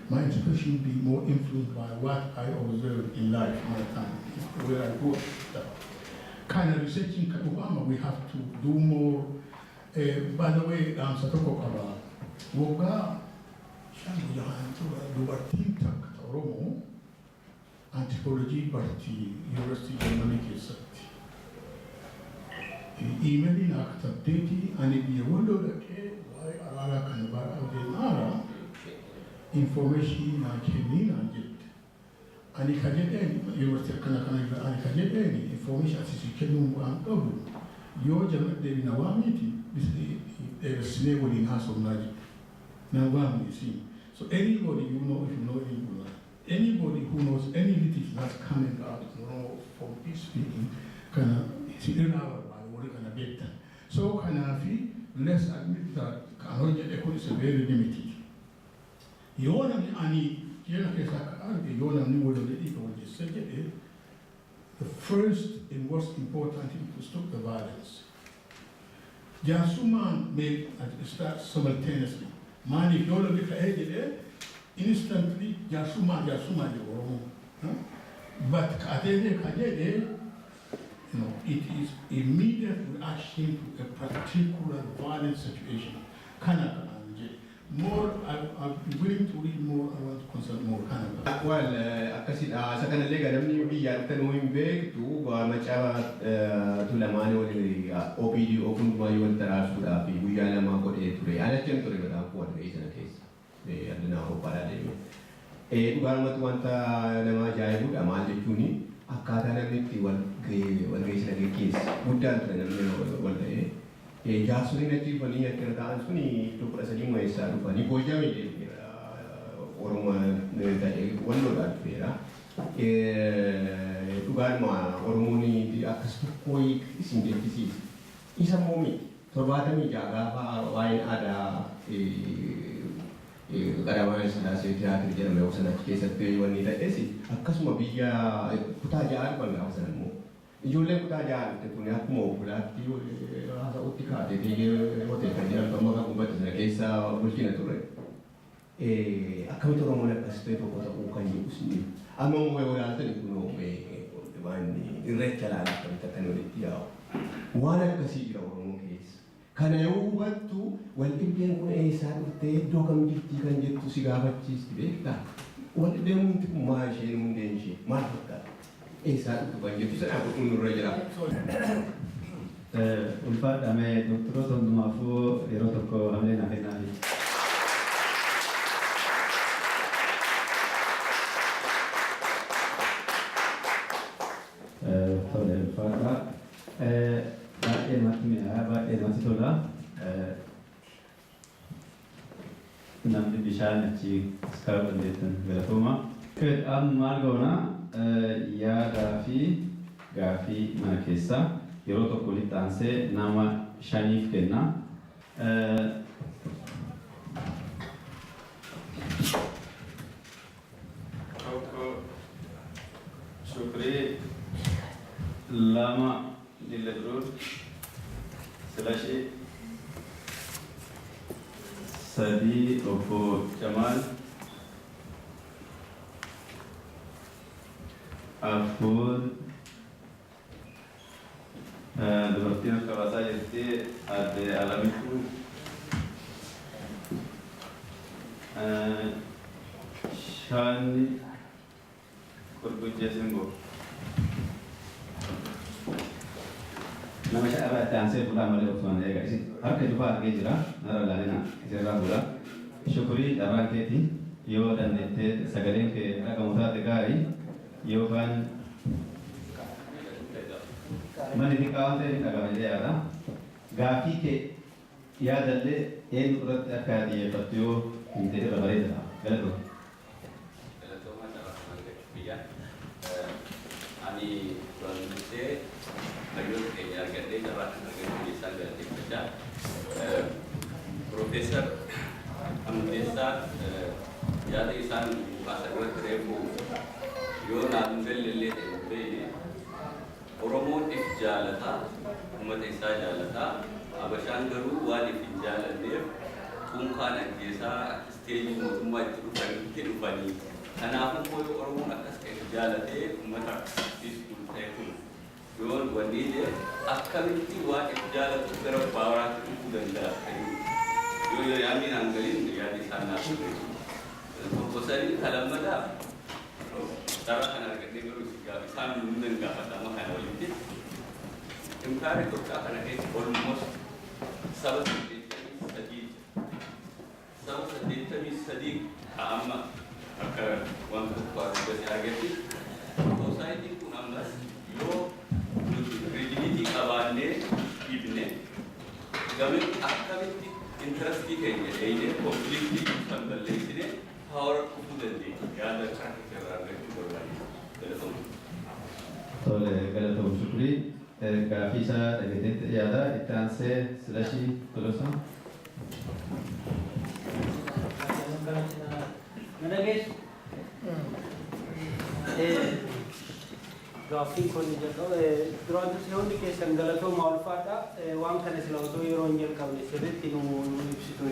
be more influenced by what I observed in life, my time, where I grew up. Kind of researching Obama, we have to do more. By the way, Satoko Kaba, Woga, Dubartim Tak, Oromo, Anthropology, Barti, University of Manchester. Emailing acceptati and if you wonder why Alala Kanabara information I came in and get. And if I get any, you were taken and if I get any information as you can double. Your general in our meeting, there is slavery in House of Magic. Now, one you see. So anybody you know, if you know anybody who knows any litigation that's coming out from this speaking, can see so Kanafi, let's admit that Kanoja Echo is very limited. Yona Ani, Yona knew the first and most important thing to stop the violence. Jasuman made start simultaneously. Man, if Yola Bika instantly Jasuma Oromo. But Kadede, it is immediate reaction to a particular violent situation. More, I'm willing to read more, I want to consult more. Well, second lega namni biyya tanwin beg tu wa macha tulamani wali OPD ofun ma yon tarasu da fi biyya lama ko de ture ana chen ture da ko de isana case de adna ho para de tu garma tu anta nama jai bu amal de tuni akata namni ti wal isana ke case mudan tu namni wal de jasuni nati bani akira suni tu prasadi mai sa bani boja me Oromo one that fera tu garma Oromo ni akas koi sintesis isa momi torbata mi jaga ba wain ada garawan sana se teatro jana me usana ke satte wani da esi akas mo biya kuta jaan bang usana mo jole kuta jaan te punya mo pula ti asa utika te ge hotel kan jana pamaga kumbat na kesa bulkina turre account Oromo na kaste to kota ukani usni among we wala tani kuno me divani irrecha la ta tanu litiao wala kasi ira Oromo case kana yo watu wal ibyen ko sa te do kam jitti kan jettu sigabachis bekta wal dem ma je mun denji ma ta sa to kan jettu sa ko unu rajara ulfa dame doctor sondumafu erotoko amle na henai namni bishaan achi iskara bandeetan galatoma. Maal goona yaadaa fi gaafii mana keessaa yeroo tokko walitti aansee nama shaniif kenna. Shukrii lama Dilebrood Selashi Sadi Opo Jamal Afur dubartiin qabaataa jirti adde Alamitu Shani Kurbujjee Simbo nama syarah dan saya pula melihat tuan ya guys. Harga juga harga jira, nara lalena jira pula. Syukuri darah keti, yo dan nete segala ke akamuta tegai, yo kan mana di kawan tadi agak macam ada. Gafi ke ya dalle urat akadi patio inte berbeda. Galau. Galau mana orang kerja. Ani tuan itu Ayun kaya gede dapat bisa dari kerja. Profesor Amdesa ya isan bahasa Greku. Yo namvel lele be Oromo ifjalata umat isa jalata abashan garu wali ifjalane kumkana desa stage mutumma tirufani ana ko Oromo akas ke jalate umat school tekun Yon wani je akkamiti wa ijala tukara pawara tukudanda yo yami nangalin ya di sana to kosari kalamada tara kana gade guru siga san mundan ga pata makana waliti imkare to ka kana ke almost sabati sadi amma akar wan to pa de agati society kun amlas yo rigidity abane ibne gamin akkamiti interest ki kayne ene completely sandalle isine power kudandi yada karte karane kudani telephone tole galatau syukri kafisa dagete yada itanse Selashi tolosa Nanagesh Gaaffii kun jedhu duraan dursee hundi keessan galatoo maalfaadha waan kana sila otoo yeroo hin jalqabne sirriitti nu ibsitu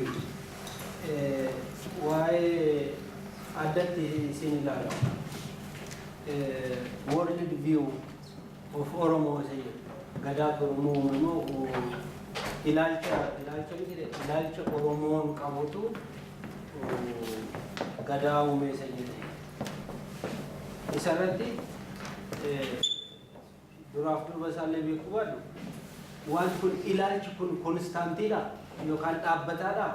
waa'ee addatti isin ilaala world view of Oromo isa jedhu gadaa Oromoo immoo ilaalcha Oromoon qabutu gadaa uume isa jedhu isarratti duraaf durba isaallee beekuu baadhu wanti kun ilaalchi kun konstaantiidha yookaan dhaabbataadha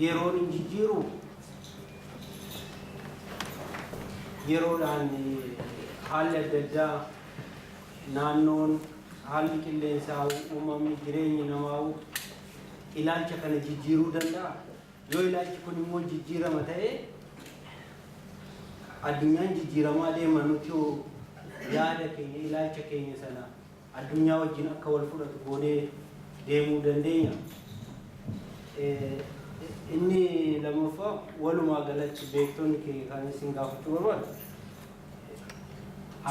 yeroon hin jijjiiru yeroodhaan haalli adda addaa naannoon haalli qilleensaa uumamni jireenyi namaa ilaalcha kana jijjiiruu danda'a yoo ilaalchi kun immoo jijjiirama ta'e addunyaan jijjiiramaa deema nuti yaada keenya ilaalcha keenya sana addunyaa wajjin akka wal fudhatu goonee deemuu dandeenya. Inni lammaffaa walumaa galatti beektonni keenya kan isin gaafachuu barbaadu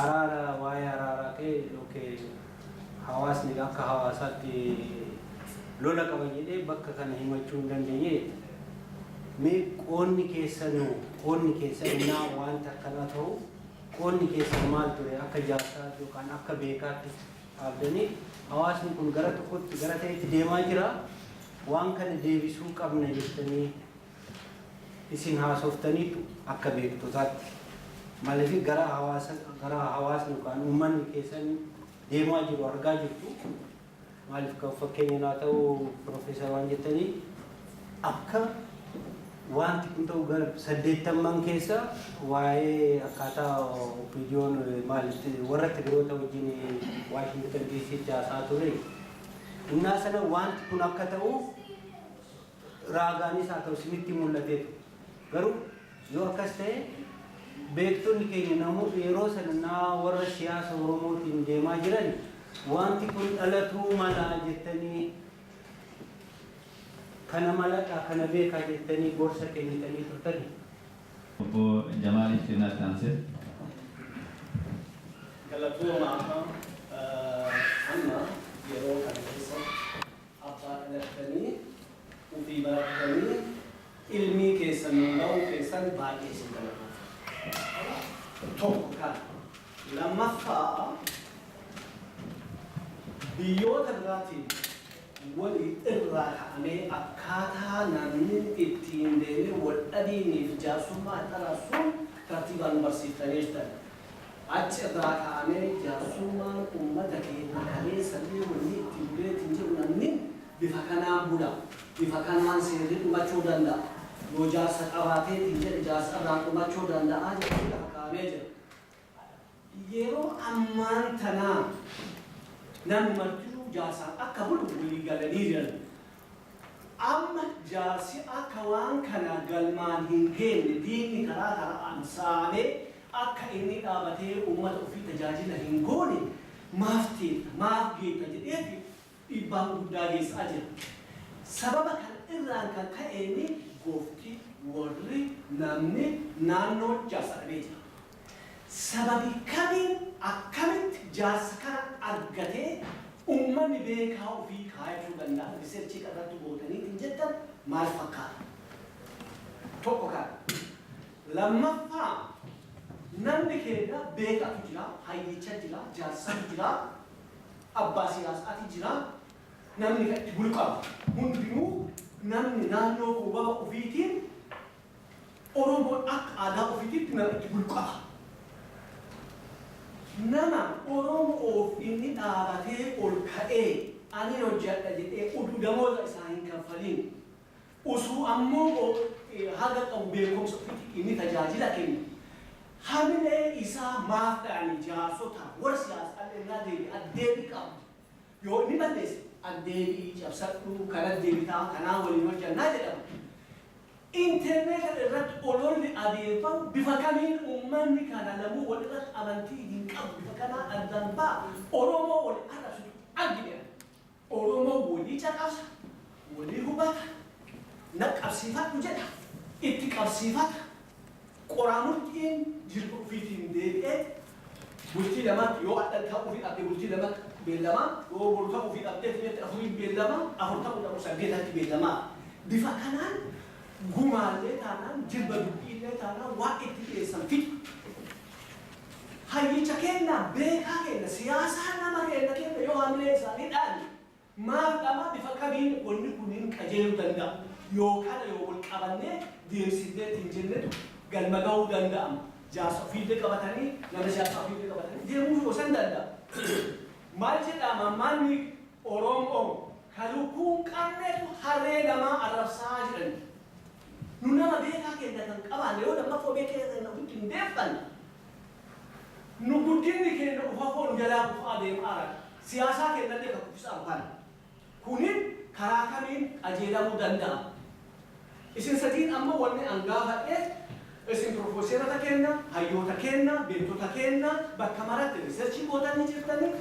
araara waa'ee araaraa ta'e hawaasni akka hawaasaatti lola qaba jedhee bakka kana himachuu hin dandeenye. Mee qoonni keessan innaa wanta akkana ta'u qoonni keessan maal ture akka jaarsaatti yookaan akka beekaatti dhaabdanii hawaasni kun gara tokkotti gara ta'etti deemaa jira waan kana deebisuu qabna jettanii isin haasoftaniitu akka beektotaatti maaliif gara hawaasni yookaan uummanni keessan deemaa jiru argaa jirtu maaliif kan fakkeenya naa ta'u Profeesar waan jettanii akka wanti kun ta'u gara 80 keessa waa'ee akkaataa opiniyoon maalitti warra Tigiroota wajjin Waashingtan DC'tti haasaa ture. Innaa sana wanti kun akka ta'u raagaanis haa ta'u isinitti mul'ateetu. Garuu yoo akkas ta'e beektonni keenya namoota yeroo sana warra siyaasa Oromootiin deemaa jiran wanti kun dhalatuu mala jettanii kana malaka kana beeka jettanii gorsa kennitanii turtani. Obbo Jamaaliif kennaa taanse. galatooma amma yeroo kana keessa abbaa dhalatanii ofii baratanii ilmii keessan hunda'uu keessan baay'ee isin galatoomaa. Tokko kana lammaffaa biyyoota biraatiin walii irraa ka'amee akkaataa namni ittiin deemee wal dhabiiniif jaarsummaa dharaasuun tartiibaan barsiiftanii jirtan. Achi irraa ka'amee jaarsummaan uummata keenya kaleessa wanni ittiin buleetiin jiru namni bifa kanaan bula. Bifa kanaan seerri dhumachuu danda'a. Yoo jaarsa qabaateetiin jedhe jaarsa irraa dhumachuu danda'a jedhanii lafa kaa'amee jira. Yeroo ammaan tanaa namni martuu jaarsaan akka bulu walii galanii jiran. Amma jaarsi akka waan kana galmaan hin geenye diinni karaa karaan saamee akka inni dhaabatee uummata ofii tajaajila hin goone maaf geeta jedheefi dhiibbaa guddaa geessaa jira. Sababa kan irraan kan ka'een goofti warri namni naannoo jaarsa dhabee jira. Sababi kamiin akkamitti jaarsa kana argatee uummanni beekaa ofii kaayachuu danda'a. Riseerchii irratti gootaniitiin jettan maal fakkaata? Tokko kana. Lammaffaa namni keenya beekaatu jira, hayyicha jira, jaarsatu jira, abbaa siyaasaati jira, namni kan itti bulu qaba. Hundinuu namni naannoo quubama ofiitiin Oromoon akka aadaa ofiitiitti nama itti bulu qaba. Nama Oromoof inni dhaabatee ol ka'ee ani hojjedha jedhee utuu damooza isaa hin kaffaliin usuu ammoo haga qabu beekumsa ofiitiin inni tajaajila kenna. Hamilee isaa maaf dha'anii jaarsota warra siyaasaa irraa deebii qabu. Yoo inni balleesse addeebii cabsadhu kana deebitaa kanaa waliin hojjannaa jedhama. Interneeta irratti ololli adeemfamu bifa kamiin uummanni kana lamuu wal irratti amantii hin qabu bifa kanaa addaan ba'a. Oromoo wal arrabsitu argina. Oromoo walii caqasa, walii hubata, na qabsiifadhu jedha, itti qabsiifata. Qoraamurtiin jirtu ofiitiin deebi'ee bultii lamaatti yoo adda ta'u ofii dhabdee bultii lamatti beellamaa yoo bolu ta'u ofii dhabdee filetti afurii beellamaa afur ta'u dhabu saddeetatti beellamaa. Bifa kanaan gumaallee taanaan jilba dubbiillee taanaan waa itti dhiyeessan fixu. Hayyicha keenya beekaa keenya siyaasaa nama keenya yoo hamilee isaanii dhaani maaf dhama bifa kamiin wanni kunniin qajeeluu danda'a. Yookaan yoo wal qabannee deemsifnee ittiin jennetu galma ga'uu danda'ama. Jaarsa ofiillee qabatanii nama siyaasa ofiillee qabatanii deemuu osoo hin danda'a. Maal jedhama manni Oromoo kan lukkuun qabneetu harree namaa arrabsaa jedhani. Nu nama beekaa keenya kan qabaanne yoo lammaffoo beekaa keenya ofitti hin deeffanne. Nu guddinni keenya ufafoon jalaa kufaa deemaa siyaasaa keenyallee kan kuffisaa kana. Kunin karaa kamiin qajeelamuu danda'a. Isin sadiin amma wanni angaafadhee isin profeeserota keenya, hayyoota keenya, beektota keenya bakka maratti riseerchii gootanii jirtanii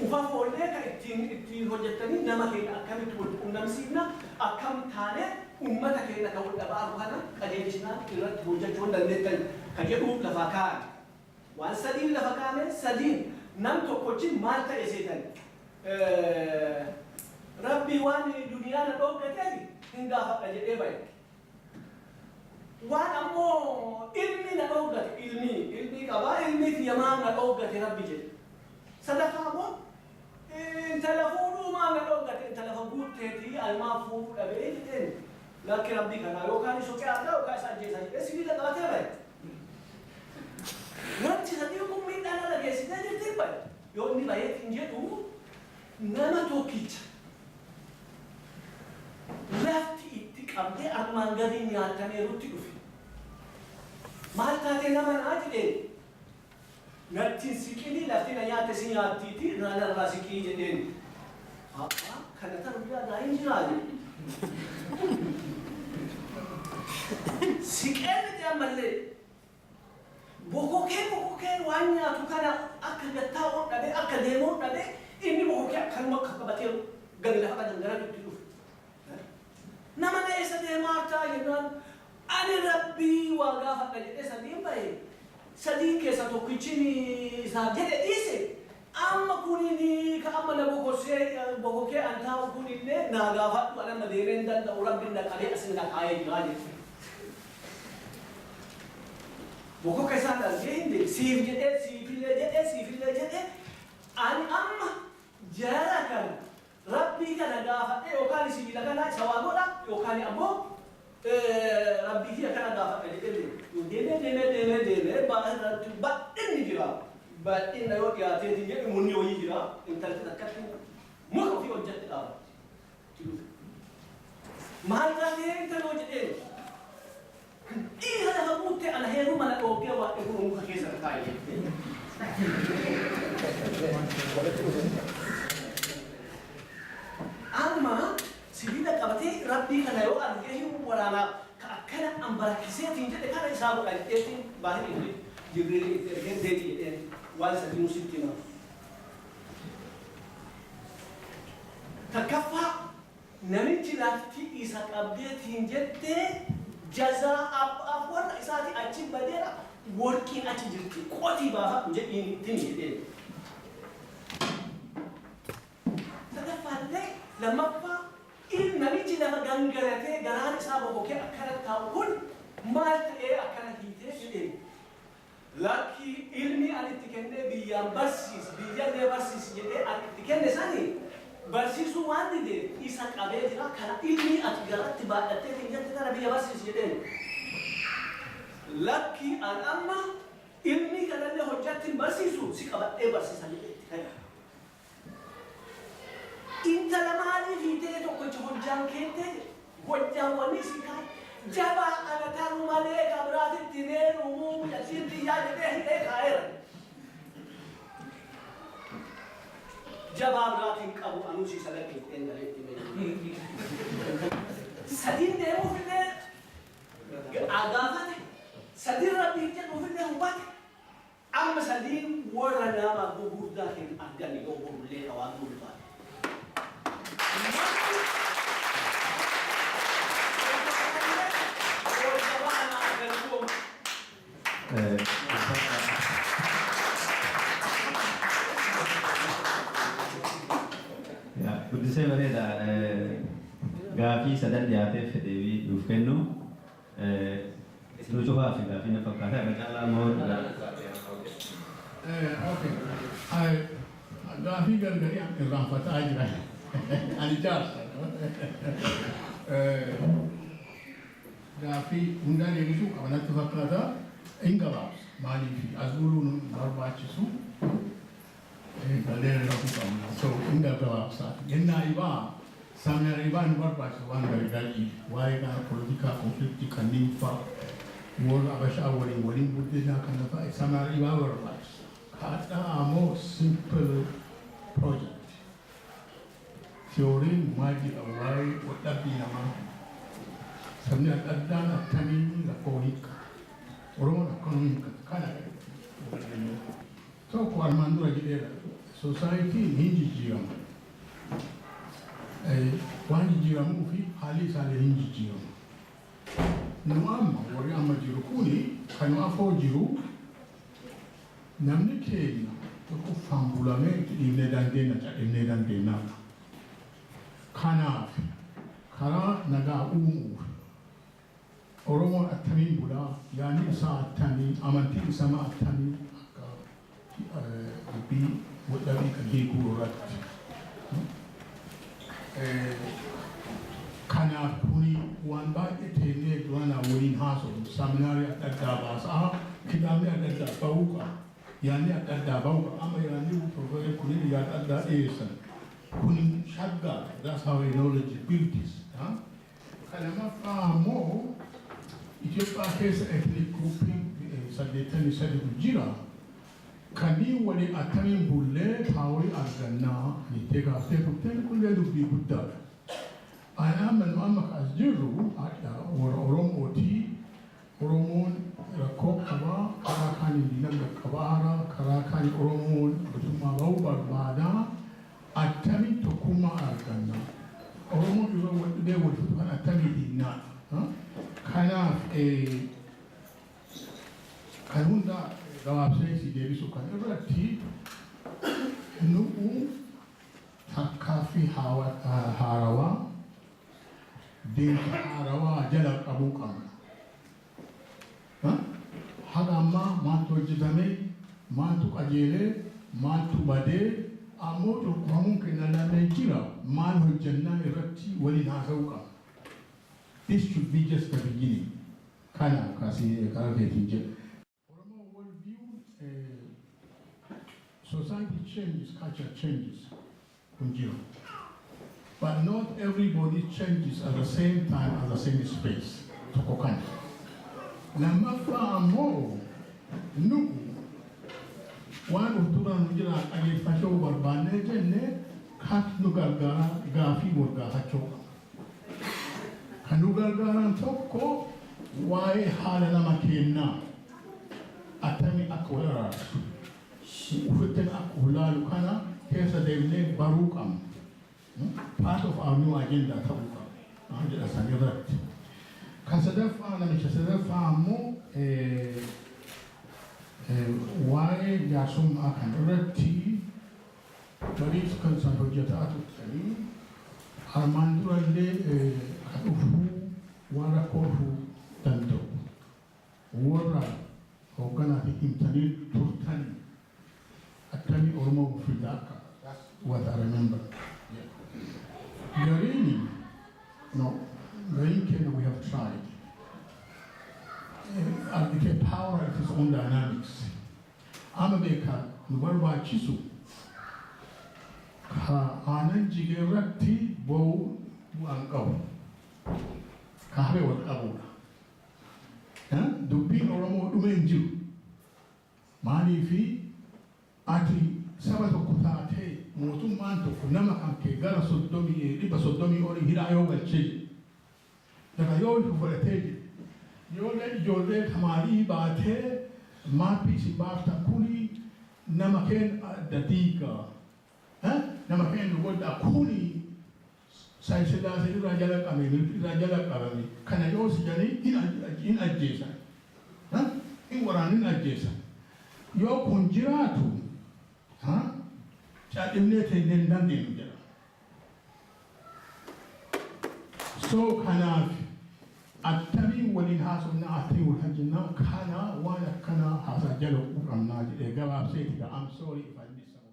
ufafoollee kan ittiin hojjettanii nama keenya akkamitti wal quunnamsiifna akkam taane uummata keenya kan wal dhabaa kana qajeelchinaan irratti hojjechuu dandeettan kan jedhu lafa kaa'an. Waan sadiin lafa kaa'ame sadiin nam tokkochi maal ta'e seetan Rabbi waan duniyaa na dhooggateef hin gaafadha jedhee bahe. Waan ammoo ilmi na dhoggate ilmi qabaa ilmi yamaa na dhoggate Rabbi jedhe. Sadaffaa ammoo intala fuudhuumaa na dhoggate intala guutteetii almaa fuudhuu dhabee jedheen lakki Rabbi kanaa yookaan suuqee addaa yookaan isa ajjeesaa jedhee sibiila qabatee bahe. Wanti sadii kun miidhaan ala geessitee jirtiin bahe. Yoo inni baheetiin jedhu nama tokkicha lafti itti qabdee armaan gadii nyaatameerutti dhufe. Maal taatee nama naa jedheen natti siqilii lafti na nyaate si nyaattiiti irraa siqii jedheen. Kana tan biyyaa hin jiraatu. Siqee miti ammallee bokokee waan nyaatu kana akka gattaa'uun dhabee akka deemuun dhabee inni bokokee akkanuma akka qabatee gadi lafa dangara itti dhufe. Nama na eessa deemaa taa jennaan ani Rabbii waa gaafadha jedhee sadiin bahe sadii keessa tokkichi isaaf jedhe dhiise amma kunini ka amma na bokokee antaa kunillee naa gaafadhu anama deemeen danda'u rabbiin dhaqalee asin dhaqaayee jiraa jedhe. Bokokee isaan dhalgee hin deemu siif jedhee siifillee jedhee ani amma jara kana rabbii kana gaafadhe yookaan sibiila kana isa waa godha yookaan ammoo rabbii kiyya kana gaafadhe jedhee deemee baadhinni jira. Baadhinna yoo dhiyaateetiin jedhu munni wayii jira intalti akkatti muka ofii hojjatti dhaaba. Maal taatee intaloo jedheen dhiira lafa muuttee ana heeruu mana dhoogee waa dheguu muka keessa taa'ee amma sibiila qabatee rabbii kana yoo argee hin waraanaa ka akkana ambarakiseetiin jedhe kana isaa godha jedheetiin baay'ee jibriil ergeen deebii jedheen waan sadii nusitti hima. Takkaffaa namichi lafti isa qabdeetiin jettee jazaa abbaaf warra isaati achi badeera warqiin achi jirti qotii baafadhu jedhiin ittiin jedheen. Sadaffaallee lammaffaa namichi lafa gangaratee garaan isaa bokokee akkana taa'u kun maal ta'ee akkana hiitee jedheen. Lakki ilmi anitti kennee biyyaan biyyallee barsiisi jedhee anitti kenne sani barsiisuu waan dide isa qabee jira kana ilmi ati garatti baadhattee tingatti kana biyya barsiisi jedheen. Lakki an amma ilmi kanallee hojjatti barsiisu si qabadhee barsiisa jedhee. Intala maaliif hiitee tokkocha hojjaan keettee hojjaan wanni si kaa'e. Jaba anataru malee kabraatitti neeru yasitti yaadee hidhee kaa'eera. Jaba biraatiin qabu anuusi sadaqee dhengaleetti mee. Sadiin deemuufillee agaafate sadiin rabbiin jedhuufillee hubate amma sadiin warra nama gurguddaa hin argani yoo gurgullee waan gurguddaa. Guddisee bareeda gaafii sadan dhiyaateef deebii nuuf kennu isinuu cufaa fi gaafii na fakkaata irra caalaa moo gaafii gargarii irraanfataa jira ani jaarsa gaafii hundaa deebisuu qabanatti fakkaata hin gabaabsa maaliif as buluun barbaachisu galee rafu qabna so hin gabaabsa yennaa ibaa seminaara ibaa hin barbaachisu waan gargaarii waa'ee kana poolitikaa konfliktii kanneen fa'a warra abashaa waliin guddinaa kana fa'a seminaara ibaa barbaachisa kaadhaa ammoo simple project theoriin maal jedha waa'ee waldhabbii namaa sabni adda addaan akkamiin rakkoo hiika Oromoon akkanuma hiikata kana tokko armaan dura jedheera soosaayitiin hin jijjiiramu waan jijjiiramuu fi haalli isaallee hin jijjiiramu nu amma warri amma jiru kuni kan afoo jiru namni keenya tokko fambulamee dhiibnee dandeenya kanaaf karaa nagaa uumuuf Oromoon attamiin bulaa yaani isaa attamii amantiin isaa attamii akka dubbii wadhabii kan hiikuu irratti kanaaf kuni waan baay'ee teennee durana waliin haasawu seminaarii adda addaa baasaa kitaabni adda addaa bahuu qaba yaanni adda addaa bahuu qaba amma yaanni profeesar kunin yaada addaa dhiyeessan kunin shaggaa that's how knowledge builds kanamaffaa ammoo Itoophiyaa keessa ethnic grouping saddeettamii sadiitu jira. Kanneen waliin akkamiin bullee paawurii argannaa hiitee gaaftee turteen kunillee dubbii guddaadha. Amma as jirru warra Oromooti. Oromoon rakkoo qabaa karaa kaaniin diinagdee qabaara karaa kaaniin Oromoon bilisummaa bahuu barbaadaa akkamiin tokkummaa argannaa. Oromoon yeroo wal dhibee wal fudhatu kan akkamii hiinnaadha. Kanaaf kan hunda gabaabsee si deebisu kan irratti nu'u takkaaffii haarawaa deemsa haarawaa jala qabuu qabna. Haga ammaa maaltu hojjetame, maaltu qajeelee, maaltu badee, ammoo dhukkubamuun kennalamee jira, maal hojjennaa irratti waliin haasa'uu qabna. This should be just the beginning. Kana kasi karabeetiin jedha. Oromo worldview, society changes, culture changes. But not everybody changes at the same time at the same space. Tokokan. Namafa amo nu one of Duran Nujira Agil Fasho Barbane Jene Kat Nugargara Gafi Burga Hacho. Kanugargaran Toko why Halana Makina Atami Akolara Ufuten Akula Lukana. Here's a name Barukam, part of our new agenda. That's another. Kasadefa na Michasedefa mo why Yasum Akan Reti, Paris Concern Hojata Atutari, Armandura de Katufu, Warakofu Tanto, Wara, Oganati Intani Turtani, Atani Oromo Fidaka. That's what I remember. Yeah. Garini, no, Garini we have tried. It became power of its own dynamics. Amabeka, Nubarba Chisu, Anan Jigerati, Bo, Wango, Kabe was Abura. Dubi Oromo Dumenju, Mani Fi, Ati Sabato Kutaa te Motum Manto Kunama Kanke Gara Sodomi Riba Sodomi Ori Hirayo Gachi. The Rayo for a tage. Yole Tamari Bate Mapi Sibata Kuni Namaken Datika. Namaken Wood Akuni Saisela Rajala Kami Rajala Kami. Kanayos Jani in adjacent. In Waran in adjacent. Yo Kunjiratu. So kana atami walin haso na atri wal hajna kana wala kana hasa jalo ukamna je gaba sai I'm sorry if I missed some of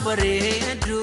Bareedu